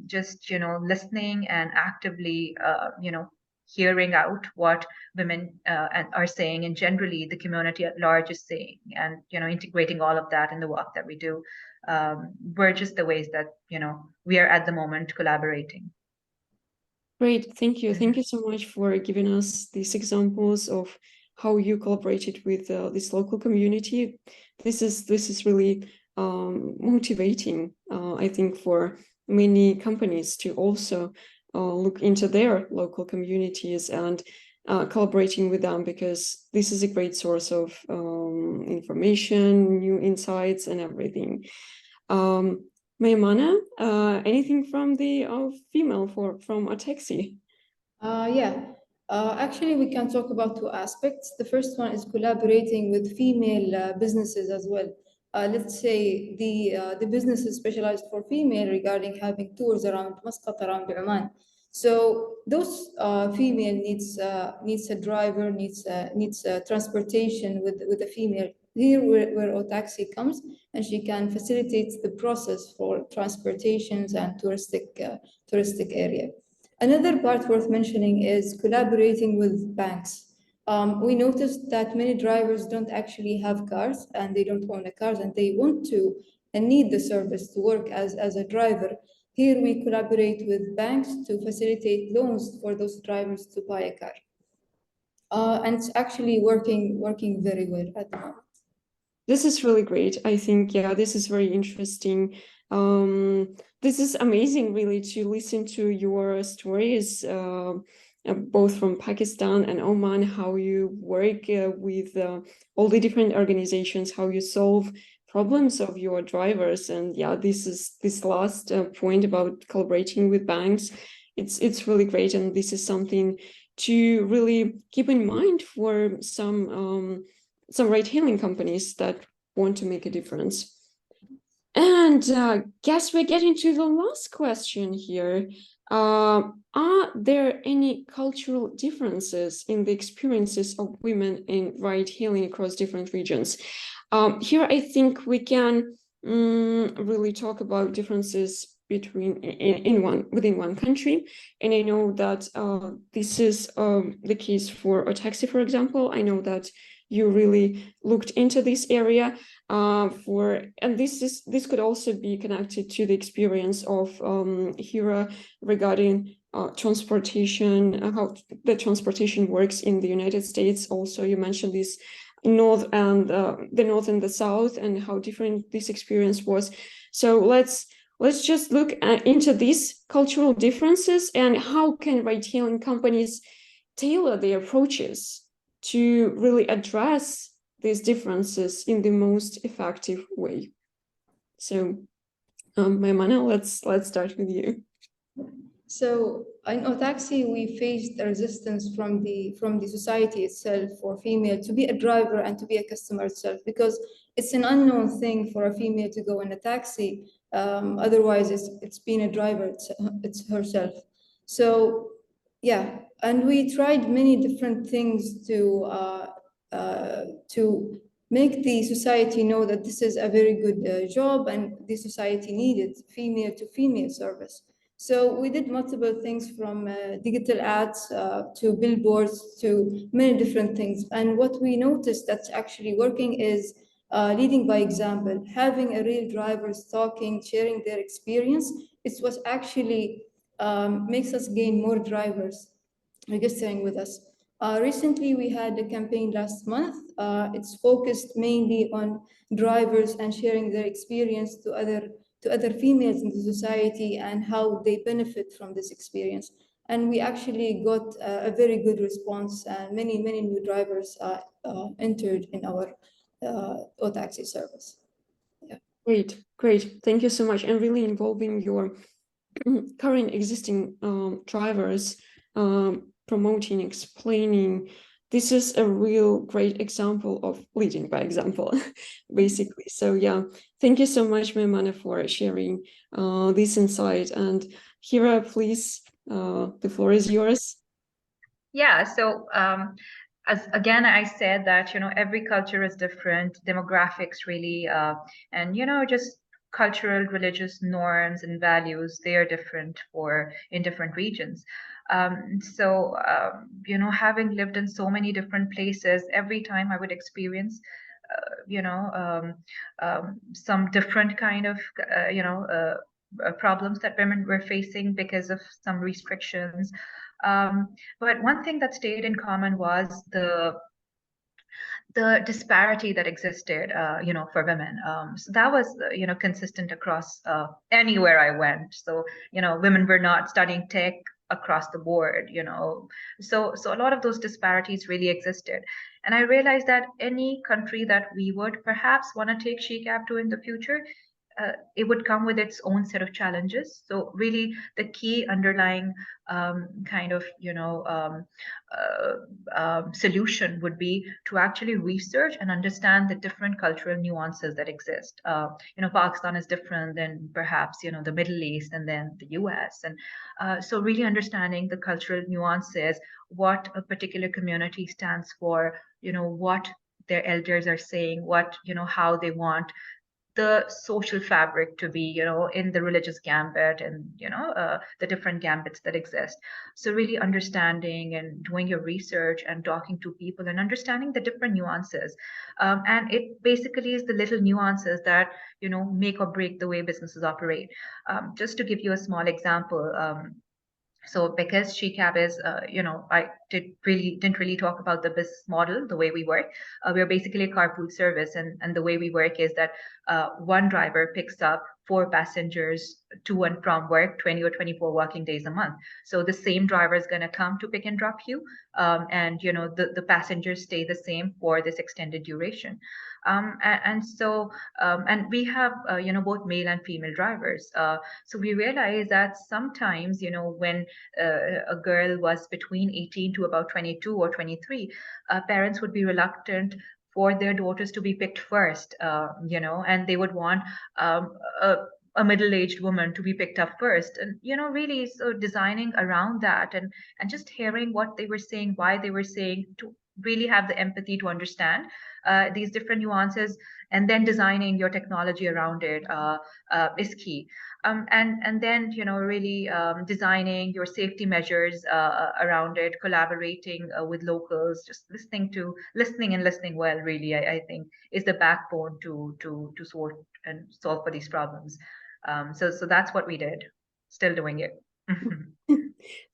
Speaker 2: just, listening and actively, hearing out what women are saying, and generally the community at large is saying, and, integrating all of that in the work that we do, were just the ways that, we are at the moment collaborating.
Speaker 1: Great, thank you. Thank you so much for giving us these examples of how you collaborated with this local community. This is really motivating, I think, for many companies to also look into their local communities and collaborating with them, because this is a great source of information, new insights, and everything. Maymana, anything from the female from Otaxi?
Speaker 3: Yeah, actually, we can talk about two aspects. The first one is collaborating with female businesses as well. Let's say the businesses specialized for female regarding having tours around Muscat, around Oman. So those female needs a driver, needs transportation with a female. Here, where Otaxi comes, and she can facilitate the process for transportations and touristic area. Another part worth mentioning is collaborating with banks. We noticed that many drivers don't actually have cars, and they don't own a car, and they want to and need the service to work as a driver. Here we collaborate with banks to facilitate loans for those drivers to buy a car. And it's actually working very well at the moment.
Speaker 1: This is really great. I think, yeah, this is very interesting. This is amazing, really, to listen to your stories, both from Pakistan and Oman, how you work with all the different organizations, how you solve problems of your drivers. And yeah, this last point about collaborating with banks, it's really great. And this is something to really keep in mind for some some ride-hailing companies that want to make a difference. And guess we're getting to the last question here. Are there any cultural differences in the experiences of women in ride-hailing across different regions? Here, I think we can really talk about differences within one country, and I know that this is the case for a taxi, for example. I know that you really looked into this area and this could also be connected to the experience of Hira regarding transportation, how the transportation works in the United States. Also, you mentioned this the north and the south, and how different this experience was. So let's just look into these cultural differences and how can ride-hailing companies tailor their approaches to really address these differences in the most effective way. So, Maimana, let's start with you.
Speaker 3: So in Otaxi, we faced the resistance from the society itself for female to be a driver and to be a customer itself, because it's an unknown thing for a female to go in a taxi. Otherwise, it's being a driver, it's herself. So yeah, and we tried many different things to make the society know that this is a very good job and the society needed female to female service. So we did multiple things from digital ads to billboards to many different things. And what we noticed that's actually working is leading by example, having a real drivers talking, sharing their experience. It's what actually makes us gain more drivers registering with us. Recently, we had a campaign last month. It's focused mainly on drivers and sharing their experience to other females in the society and how they benefit from this experience. And we actually got a very good response, and many new drivers entered in our Otaxi service. Yeah.
Speaker 1: Great. Thank you so much. And really involving your current existing drivers, promoting, explaining. This is a real great example of leading by example, basically. So yeah, thank you so much, Maimana, for sharing this insight. And Hira, please, the floor is yours.
Speaker 2: Yeah, so as again, I said that, every culture is different, demographics really, and, just cultural, religious norms and values, they are different in different regions. So, having lived in so many different places, every time I would experience, some different kind of, problems that women were facing because of some restrictions. But one thing that stayed in common was the disparity that existed, for women. So that was, consistent across anywhere I went. So, women were not studying tech across the board, So a lot of those disparities really existed. And I realized that any country that we would perhaps want to take SheCab to in the future, it would come with its own set of challenges. So really, the key underlying kind of solution would be to actually research and understand the different cultural nuances that exist. Pakistan is different than perhaps the Middle East and then the US, and so really understanding the cultural nuances, what a particular community stands for, what their elders are saying, what how they want the social fabric to be, in the religious gambit and, the different gambits that exist. So really understanding and doing your research and talking to people and understanding the different nuances. And it basically is the little nuances that, make or break the way businesses operate. Just to give you a small example, so because SheCab is, I didn't really talk about the business model, the way we work. We're basically a carpool service, and the way we work is that one driver picks up 4 passengers to and from work 20 or 24 working days a month. So the same driver is going to come to pick and drop you, and the passengers stay the same for this extended duration. And we have both male and female drivers. So we realize that sometimes when a girl was between 18 to about 22 or 23, parents would be reluctant for their daughters to be picked first, and they would want a, a middle-aged woman to be picked up first. And, really, so designing around that, and just hearing what they were saying, why they were saying, to really have the empathy to understand these different nuances, and then designing your technology around it is key. And then really designing your safety measures around it, collaborating with locals, just listening well, really, I think is the backbone to sort and solve for these problems. So that's what we did. Still doing it.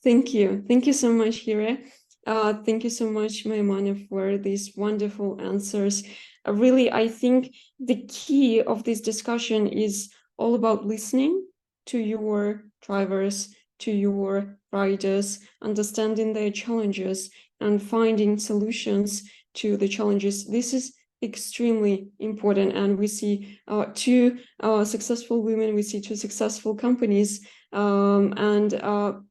Speaker 1: Thank you so much, Hira. Thank you so much, Maimana, for these wonderful answers. Really, I think the key of this discussion is all about listening to your drivers, to your riders, understanding their challenges and finding solutions to the challenges. This is extremely important, and we see two successful women, we see two successful companies, and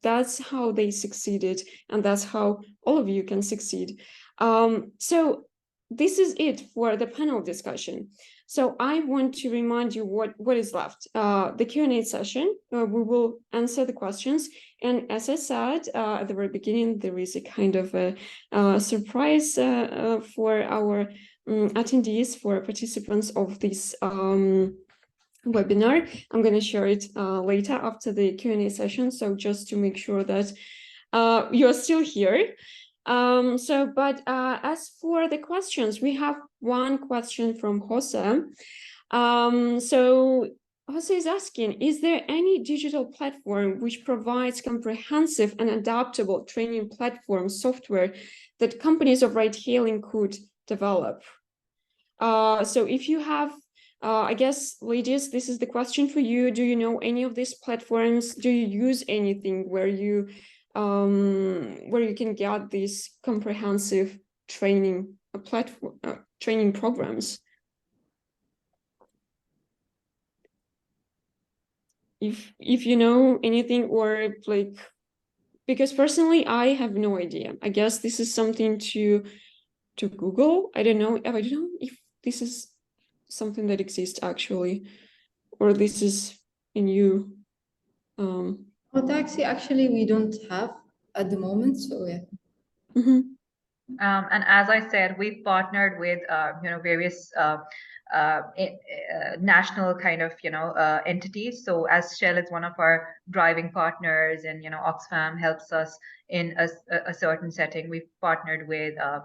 Speaker 1: that's how they succeeded, and that's how all of you can succeed. So this is it for the panel discussion. So I want to remind you what is left. The Q&A session, we will answer the questions. And as I said at the very beginning, there is a kind of a surprise for our attendees, for participants of this webinar. I'm going to share it later after the Q&A session. So just to make sure that you're still here. But as for the questions, we have one question from Jose. So Jose is asking, is there any digital platform which provides comprehensive and adaptable training platform software that companies of ride hailing could develop? So if you have, I guess, ladies, this is the question for you. Do you know any of these platforms? Do you use anything where you can get these comprehensive training platform training programs? If you know anything, or like, because personally I have no idea. I guess this is something to Google. I don't know if this is something that exists actually, or this is a new
Speaker 3: taxi, actually we don't have at the moment, so yeah.
Speaker 2: And as I said, we've partnered with various national kind of entities. So as Shell is one of our driving partners, and Oxfam helps us in a certain setting, we've partnered with a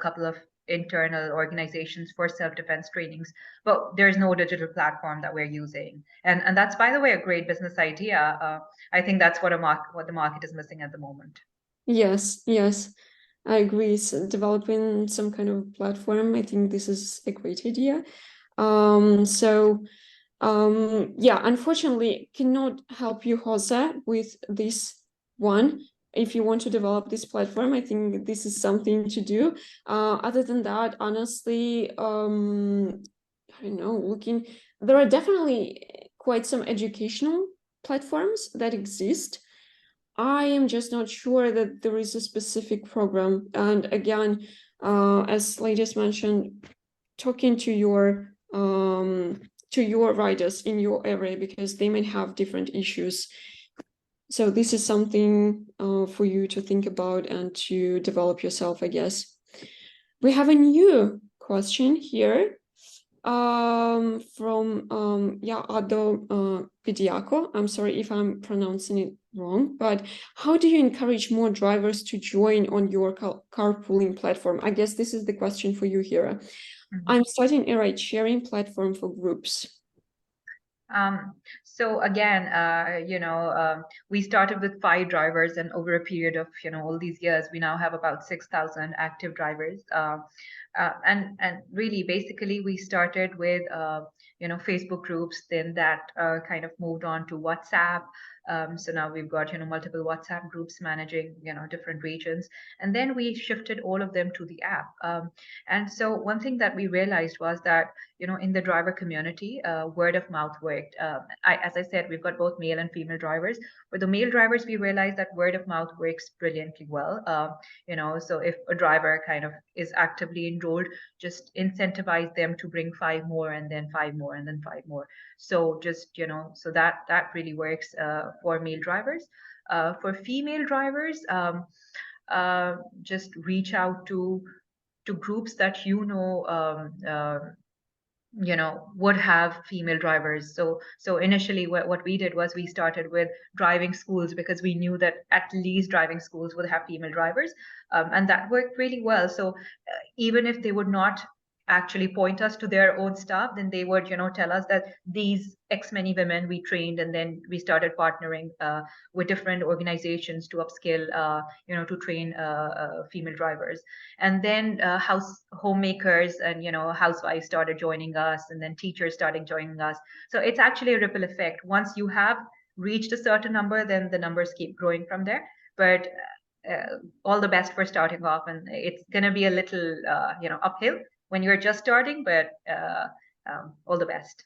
Speaker 2: couple of internal organizations for self-defense trainings, but there's no digital platform that we're using, and that's, by the way, a great business idea. I think that's what the market is missing at the moment.
Speaker 1: Yes, I agree. So developing some kind of platform, I think this is a great idea. Yeah, unfortunately, cannot help you, Jose, with this one. If you want to develop this platform, I think this is something to do. Other than that, honestly, I don't know, there are definitely quite some educational platforms that exist. I am just not sure that there is a specific program. And again, as ladies mentioned, talking to your riders in your area, because they might have different issues. So this is something for you to think about and to develop yourself, I guess. We have a new question here from Ado Pidiaco. I'm sorry if I'm pronouncing it wrong, but how do you encourage more drivers to join on your carpooling platform? I guess this is the question for you, Hira. I'm starting a ride-sharing platform for groups.
Speaker 2: So again, we started with 5 drivers, and over a period of all these years, we now have about 6,000 active drivers. And really, basically, we started with Facebook groups, then that kind of moved on to WhatsApp, So now we've got, multiple WhatsApp groups managing, different regions. And then we shifted all of them to the app. And so one thing that we realized was that, in the driver community, word of mouth worked. As I said, we've got both male and female drivers. For the male drivers, we realized that word of mouth works brilliantly well. So if a driver kind of is actively enrolled, just incentivize them to bring 5 more and then 5 more and then 5 more. So just, so that really works for male drivers. For female drivers, just reach out to groups that would have female drivers. So initially what we did was we started with driving schools, because we knew that at least driving schools would have female drivers, and that worked really well. So even if they would not actually point us to their own staff, then they would tell us that these X many women we trained, and then we started partnering with different organizations to upskill to train female drivers. And then homemakers and housewives started joining us, and then teachers started joining us. So it's actually a ripple effect. Once you have reached a certain number, then the numbers keep growing from there. But all the best for starting off, and it's going to be a little uphill when you're just starting, but all the best.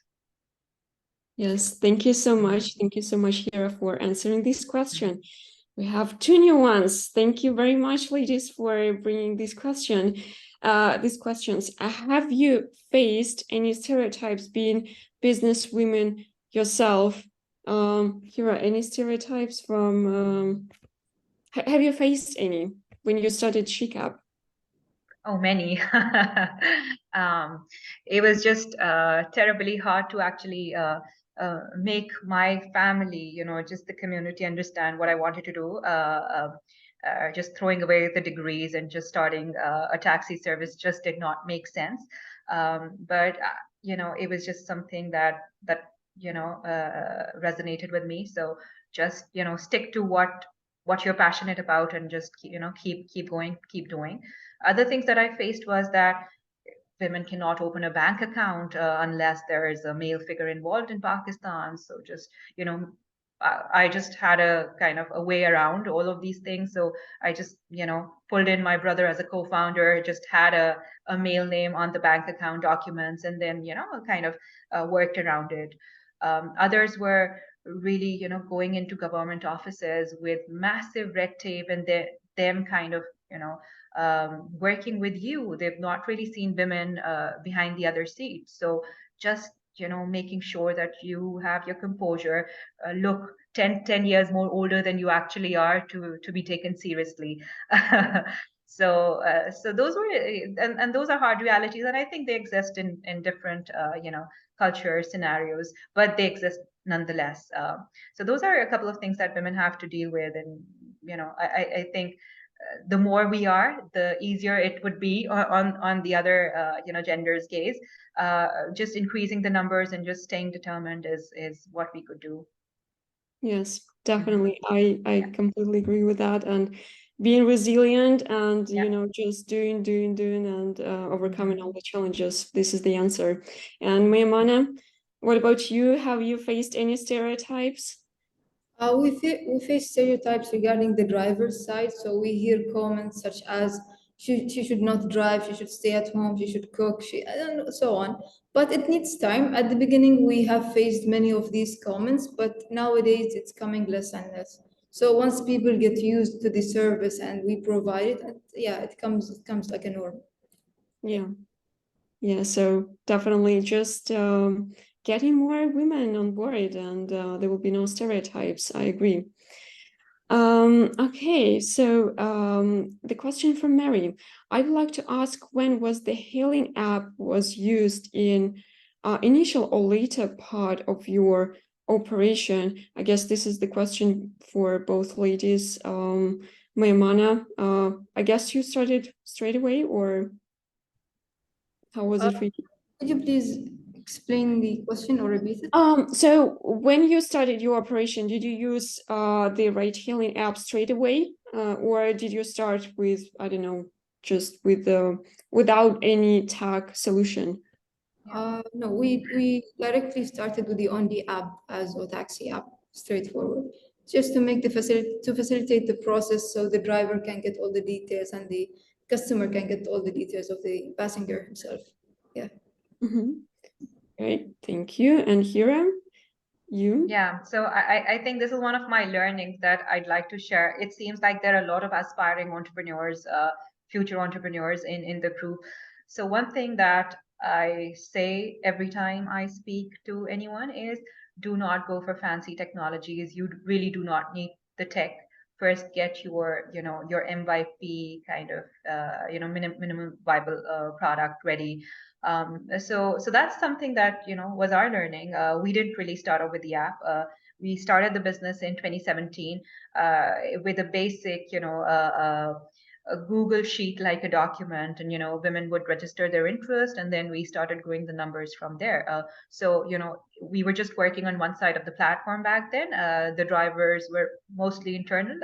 Speaker 1: Yes, thank you so much. Thank you so much, Hira, for answering this question. We have 2 new ones. Thank you very much, ladies, for bringing this question. These questions. Have you faced any stereotypes being business women yourself? Hira, any stereotypes from? Have you faced any when you started SheCap?
Speaker 2: Oh, many. It was just terribly hard to actually make my family, just the community, understand what I wanted to do. Just throwing away the degrees and just starting a taxi service just did not make sense. But it was just something that resonated with me. So just stick to what you're passionate about, and just keep going, keep doing. Other things that I faced was that women cannot open a bank account unless there is a male figure involved in Pakistan. So just, I just had a kind of a way around all of these things. So I just, pulled in my brother as a co-founder, just had a male name on the bank account documents, and then, kind of worked around it. Others were really, going into government offices with massive red tape, and them kind of, working with you. They've not really seen women behind the other seats. So just, making sure that you have your composure, look 10 years more older than you actually are to be taken seriously. So those were, and those are hard realities. And I think they exist in different, culture scenarios, but they exist nonetheless. So those are a couple of things that women have to deal with. And, I think the more we are, the easier it would be on the other gender's gaze. Just increasing the numbers and just staying determined is what we could do.
Speaker 1: Yes, definitely. I completely agree with that. And being resilient and just doing and overcoming all the challenges. This is the answer. And Maymana, what about you? Have you faced any stereotypes?
Speaker 3: We face stereotypes regarding the driver's side. So we hear comments such as she should not drive, she should stay at home, she should cook, I don't know, so on. But it needs time. At the beginning, we have faced many of these comments, but nowadays it's coming less and less. So once people get used to the service and we provide it, it comes like a norm.
Speaker 1: Yeah. So definitely just getting more women on board, and there will be no stereotypes. I agree. Okay, so the question from Mary. I'd like to ask, when was the hailing app was used in initial or later part of your operation? I guess this is the question for both ladies. Maymana, I guess you started straight away, or how was it for you?
Speaker 3: Could you please explain the question or repeat it?
Speaker 1: So when you started your operation, did you use the ride-hailing app straight away, or did you start with, I don't know, just with without any tag solution?
Speaker 3: No, we directly started with the only app as a taxi app, straightforward. just to make the facilitate the process, so the driver can get all the details and the customer can get all the details of the passenger himself. Yeah.
Speaker 1: Great, thank you. And Hira, you?
Speaker 2: Yeah, so I think this is one of my learnings that I'd like to share. It seems like there are a lot of aspiring entrepreneurs, future entrepreneurs in the group. So one thing that I say every time I speak to anyone is do not go for fancy technologies. You really do not need the tech. First, get your MVP kind of, minimum viable product ready. So that's something that was our learning. We didn't really start off with the app. We started the business in 2017 with a basic, a Google sheet like a document, and women would register their interest, and then we started growing the numbers from there. So we were just working on one side of the platform back then. The drivers were mostly internal.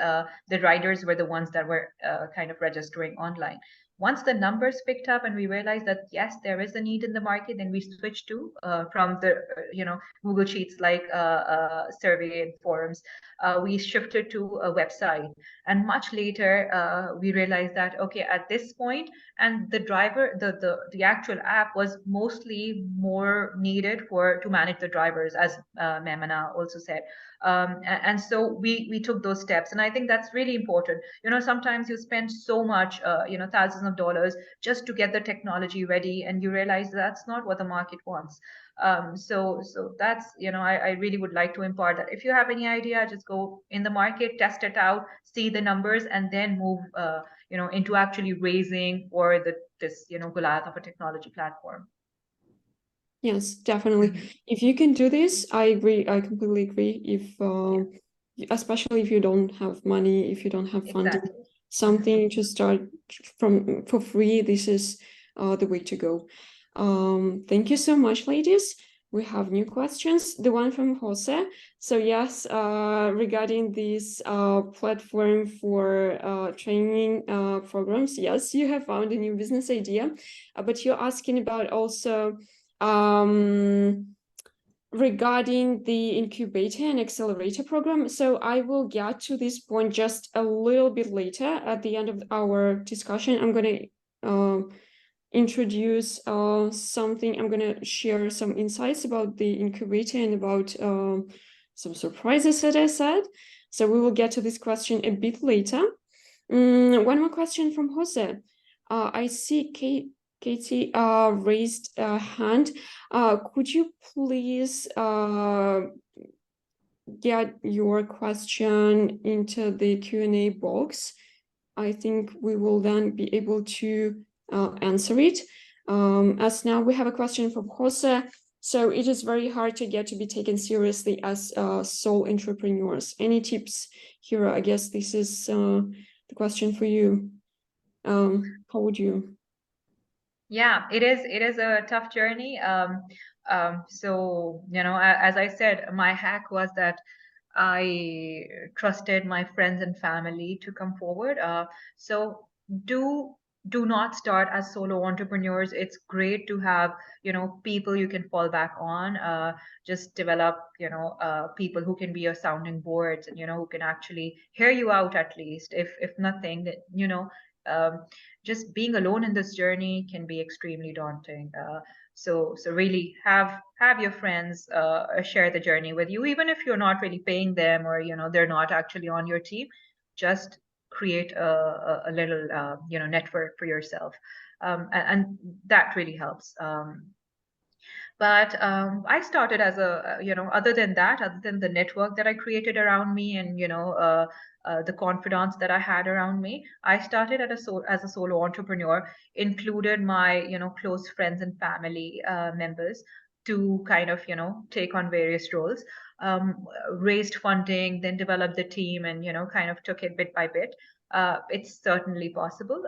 Speaker 2: The riders were the ones that were kind of registering online. Once the numbers picked up and we realized that yes, there is a need in the market, then we switched to from the Google Sheets like survey and forums. We shifted to a website, and much later we realized that okay, at this point, and the driver, the actual app was mostly more needed to manage the drivers, as Memana also said. And so we took those steps, and I think that's really important. Sometimes you spend so much, thousands of dollars just to get the technology ready, and you realize that's not what the market wants. So that's, I really would like to impart that if you have any idea, just go in the market, test it out, see the numbers, and then move into actually raising or this Goliath of a technology platform.
Speaker 1: Yes, definitely. If you can do this, I agree. I completely agree. Especially if you don't have money, if you don't have funding,
Speaker 2: Exactly.
Speaker 1: something to start for free, this is the way to go. Thank you so much, ladies. We have new questions. The one from Jose. So yes, regarding this platform for training programs, yes, you have found a new business idea, but you're asking about also regarding the incubator and accelerator program. So I will get to this point just a little bit later at the end of our discussion. I'm going to introduce something. I'm going to share some insights about the incubator and about some surprises that I said. So we will get to this question a bit later. One more question from Jose. I see Katie raised a hand. Could you please get your question into the Q&A box? I think we will then be able to answer it. As now we have a question from Jose. So it is very hard to get to be taken seriously as sole entrepreneurs. Any tips here? I guess this is the question for you. How would you?
Speaker 2: Yeah, it is a tough journey. So, as I said, my hack was that I trusted my friends and family to come forward. So do not start as solo entrepreneurs. It's great to have, people you can fall back on. Just develop, people who can be your sounding boards, and, who can actually hear you out at least, if nothing, um, just being alone in this journey can be extremely daunting. So really have your friends share the journey with you, even if you're not really paying them, or they're not actually on your team. Just create a little network for yourself, and that really helps. But I started as other than the network that I created around me, and the confidence that I had around me, I started as a solo entrepreneur, included my close friends and family members to kind of take on various roles, raised funding, then developed the team, and kind of took it bit by bit. It's certainly possible,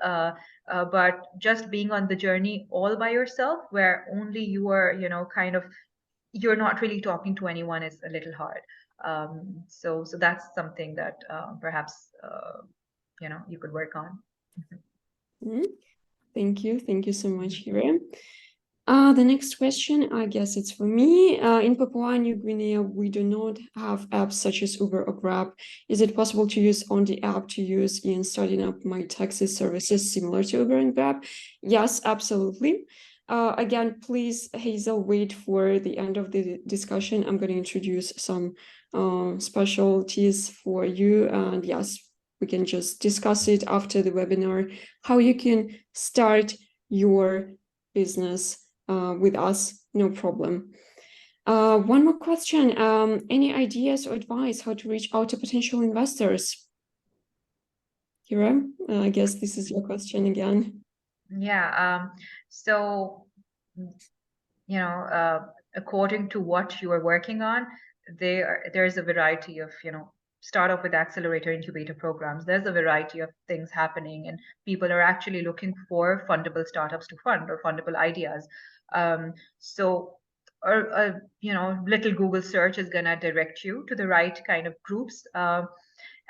Speaker 2: but just being on the journey all by yourself, where only you are, kind of, you're not really talking to anyone, is a little hard. So that's something that perhaps you could work on.
Speaker 1: Thank you so much, Hira. The next question, I guess it's for me. In Papua New Guinea, we do not have apps such as Uber or Grab. Is it possible to use on the app to use in starting up my taxi services similar to Uber and Grab? Yes, absolutely. Again, please, Hazel, wait for the end of the discussion. I'm going to introduce some specialties for you. And yes, we can just discuss it after the webinar, how you can start your business with us, no problem. One more question. Any ideas or advice how to reach out to potential investors? Kira, I guess this is your question again.
Speaker 2: Yeah. So, according to what you are working on, there's a variety of, start off with accelerator incubator programs. There's a variety of things happening, and people are actually looking for fundable startups to fund or fundable ideas. So, little Google search is gonna direct you to the right kind of groups.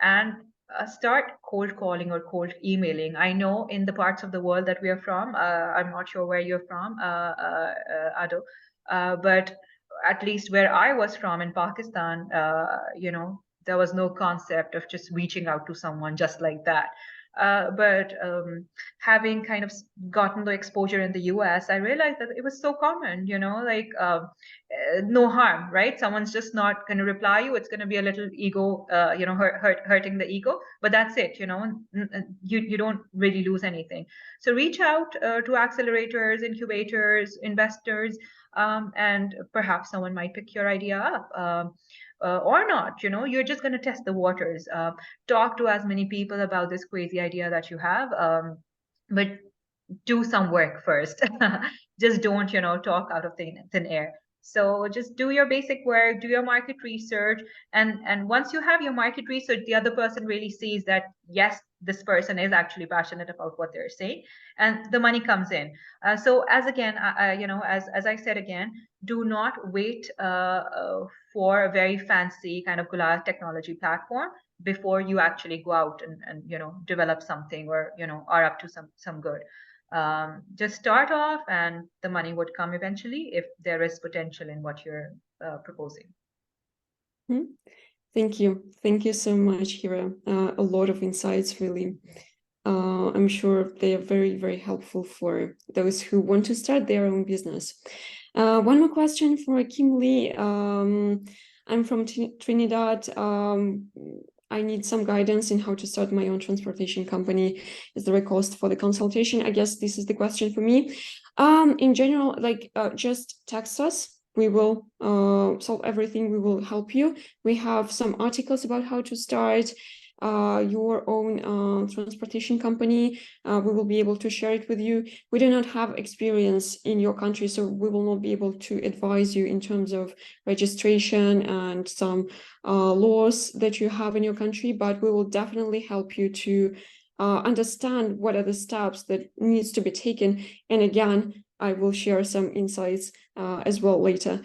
Speaker 2: And start cold calling or cold emailing. I know in the parts of the world that we are from, I'm not sure where you're from, Ado, but at least where I was from in Pakistan, there was no concept of just reaching out to someone just like that. But having kind of gotten the exposure in the US, I realized that it was so common, like no harm, right? Someone's just not going to reply you. It's going to be a little ego, hurting the ego, but that's it. You don't really lose anything. So reach out to accelerators, incubators, investors, and perhaps someone might pick your idea up. Or not, you're just going to test the waters. Talk to as many people about this crazy idea that you have, but do some work first. Just don't, talk out of thin air. So just do your basic work, do your market research, and once you have your market research, the other person really sees that yes, this person is actually passionate about what they're saying, and the money comes in. So as again, as I said again, do not wait for a very fancy kind of Goliath technology platform before you actually go out and develop something, or are up to some good. Just start off and the money would come eventually if there is potential in what you're proposing.
Speaker 1: Thank you. Thank you so much, Hira. A lot of insights, really. I'm sure they are very, very helpful for those who want to start their own business. One more question for Kimberly. I'm from Trinidad. I need some guidance in how to start my own transportation company. Is there a cost for the consultation? I guess this is the question for me. In general, just text us. We will solve everything. We will help you. We have some articles about how to start your own transportation company. We will be able to share it with you. We do not have experience in your country, so we will not be able to advise you in terms of registration and some laws that you have in your country, but we will definitely help you to understand what are the steps that needs to be taken. And again, I will share some insights as well later.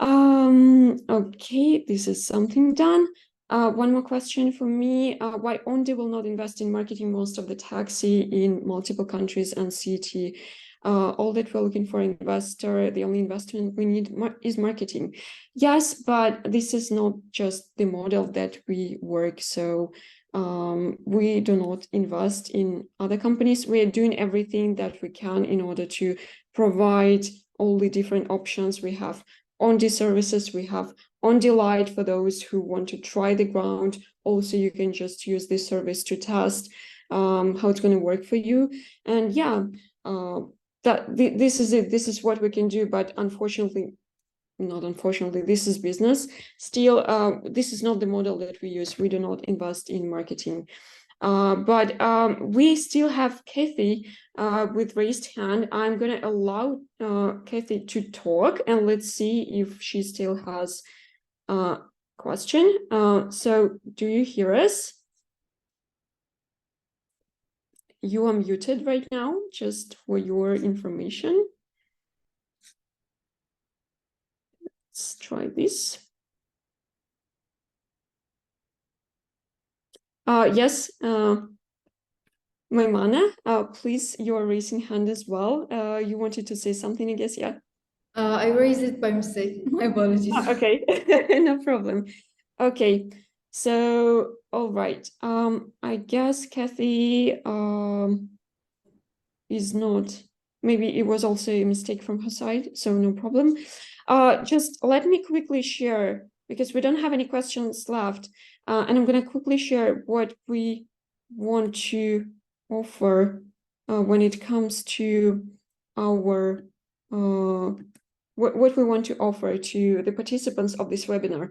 Speaker 1: Okay, this is something done. One more question for me. Why Ondi will not invest in marketing most of the taxi in multiple countries and city? All that we're looking for investor, the only investment we need is marketing. Yes, but this is not just the model that we work. So we do not invest in other companies. We are doing everything that we can in order to provide all the different options. We have on-the services, we have on-the light for those who want to try the ground. Also, you can just use this service to test how it's going to work for you. And yeah, this is it. This is what we can do. But unfortunately, not unfortunately, this is business. Still, this is not the model that we use. We do not invest in marketing. But we still have Kathy with raised hand. I'm going to allow Kathy to talk, and let's see if she still has a question. So do you hear us? You are muted right now, just for your information. Let's try this. Yes. Maimana, please, you're raising hand as well. You wanted to say something, I guess, yeah.
Speaker 3: I raised it by mistake. My apologies.
Speaker 1: Okay, no problem. Okay, so all right. I guess Kathy is not. Maybe it was also a mistake from her side, so no problem. Just let me quickly share, because we don't have any questions left, and I'm gonna quickly share what we want to offer when it comes to our what we want to offer to the participants of this webinar.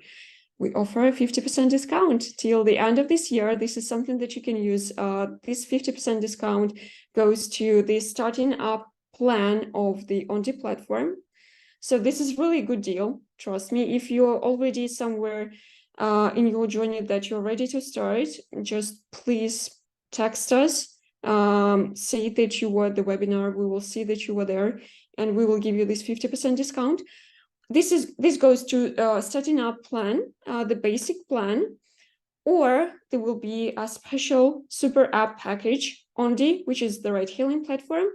Speaker 1: We offer a 50% discount till the end of this year. This is something that you can use. This 50% discount goes to the starting up plan of the Onti platform. So this is really a good deal. Trust me, if you're already somewhere in your journey that you're ready to start, just please text us, say that you were at the webinar. We will see that you were there, and we will give you this 50% discount. This goes to starting up plan, the basic plan, or there will be a special super app package only, which is the ride hailing platform,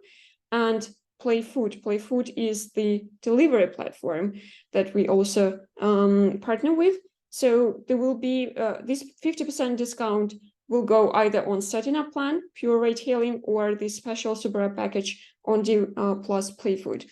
Speaker 1: and Playfood. Playfood is the delivery platform that we also partner with. So there will be this 50% discount will go either on starting up plan, pure ride hailing, or the special super app package only plus Playfood.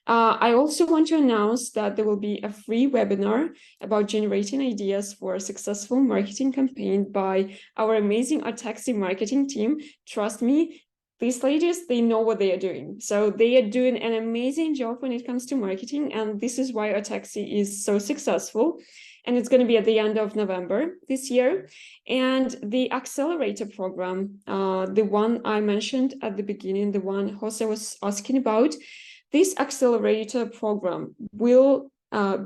Speaker 1: I also want to announce that there will be a free webinar about generating ideas for a successful marketing campaign by our amazing Taxi marketing team. Trust me, these ladies, they know what they are doing. So they are doing an amazing job when it comes to marketing. And this is why Taxi is so successful. And it's going to be at the end of November this year. And the accelerator program, the one I mentioned at the beginning, the one Jose was asking about, this accelerator program will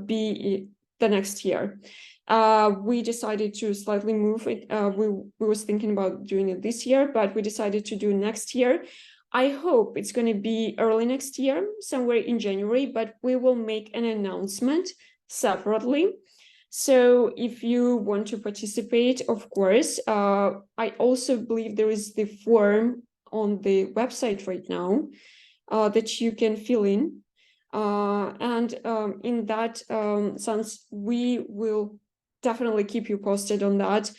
Speaker 1: be the next year. We decided to slightly move it. We was thinking about doing it this year, but we decided to do next year. I hope it's going to be early next year, somewhere in January, but we will make an announcement separately. So if you want to participate, of course, I also believe there is the form on the website right now that you can fill in. And in that sense, we will definitely keep you posted on that.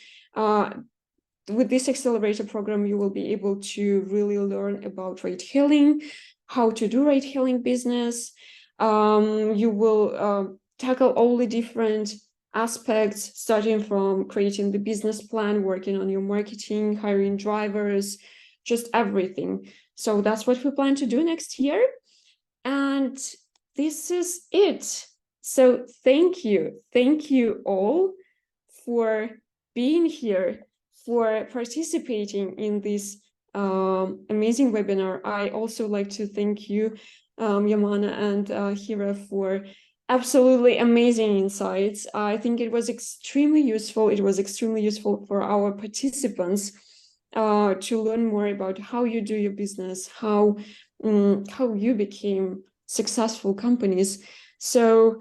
Speaker 1: With this accelerator program, you will be able to really learn about ride hailing, how to do ride hailing business. You will tackle all the different aspects, starting from creating the business plan, working on your marketing, hiring drivers, just everything. So that's what we plan to do next year. And this is it. So thank you all for being here, for participating in this amazing webinar. I also like to thank you, Yamana and Hira, for absolutely amazing insights. I think it was extremely useful. It was extremely useful for our participants to learn more about how you do your business, how you became successful companies. So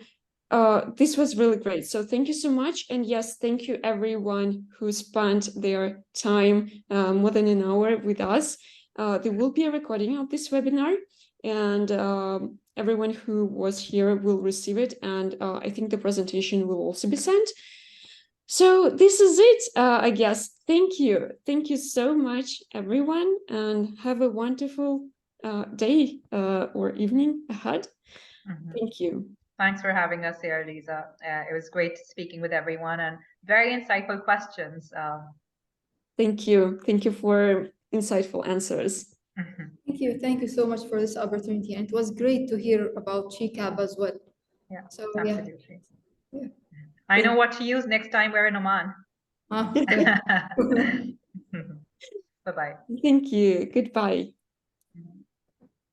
Speaker 1: this was really great. So thank you so much. And yes, thank you everyone who spent their time, more than an hour with us. There will be a recording of this webinar, and everyone who was here will receive it. And I think the presentation will also be sent. So this is it, I guess. Thank you. Thank you so much, everyone, and have a wonderful day or evening ahead. Thank you.
Speaker 2: Thanks for having us here, Lisa. It was great speaking with everyone and very insightful questions.
Speaker 1: Thank you. Thank you for insightful answers.
Speaker 3: Thank you so much for this opportunity. And it was great to hear about CCAP as well.
Speaker 2: Yeah,
Speaker 3: so
Speaker 2: absolutely.
Speaker 3: Yeah.
Speaker 2: I know what to use next time we're in Oman.
Speaker 3: Okay.
Speaker 2: Bye-bye.
Speaker 1: Thank you. Goodbye.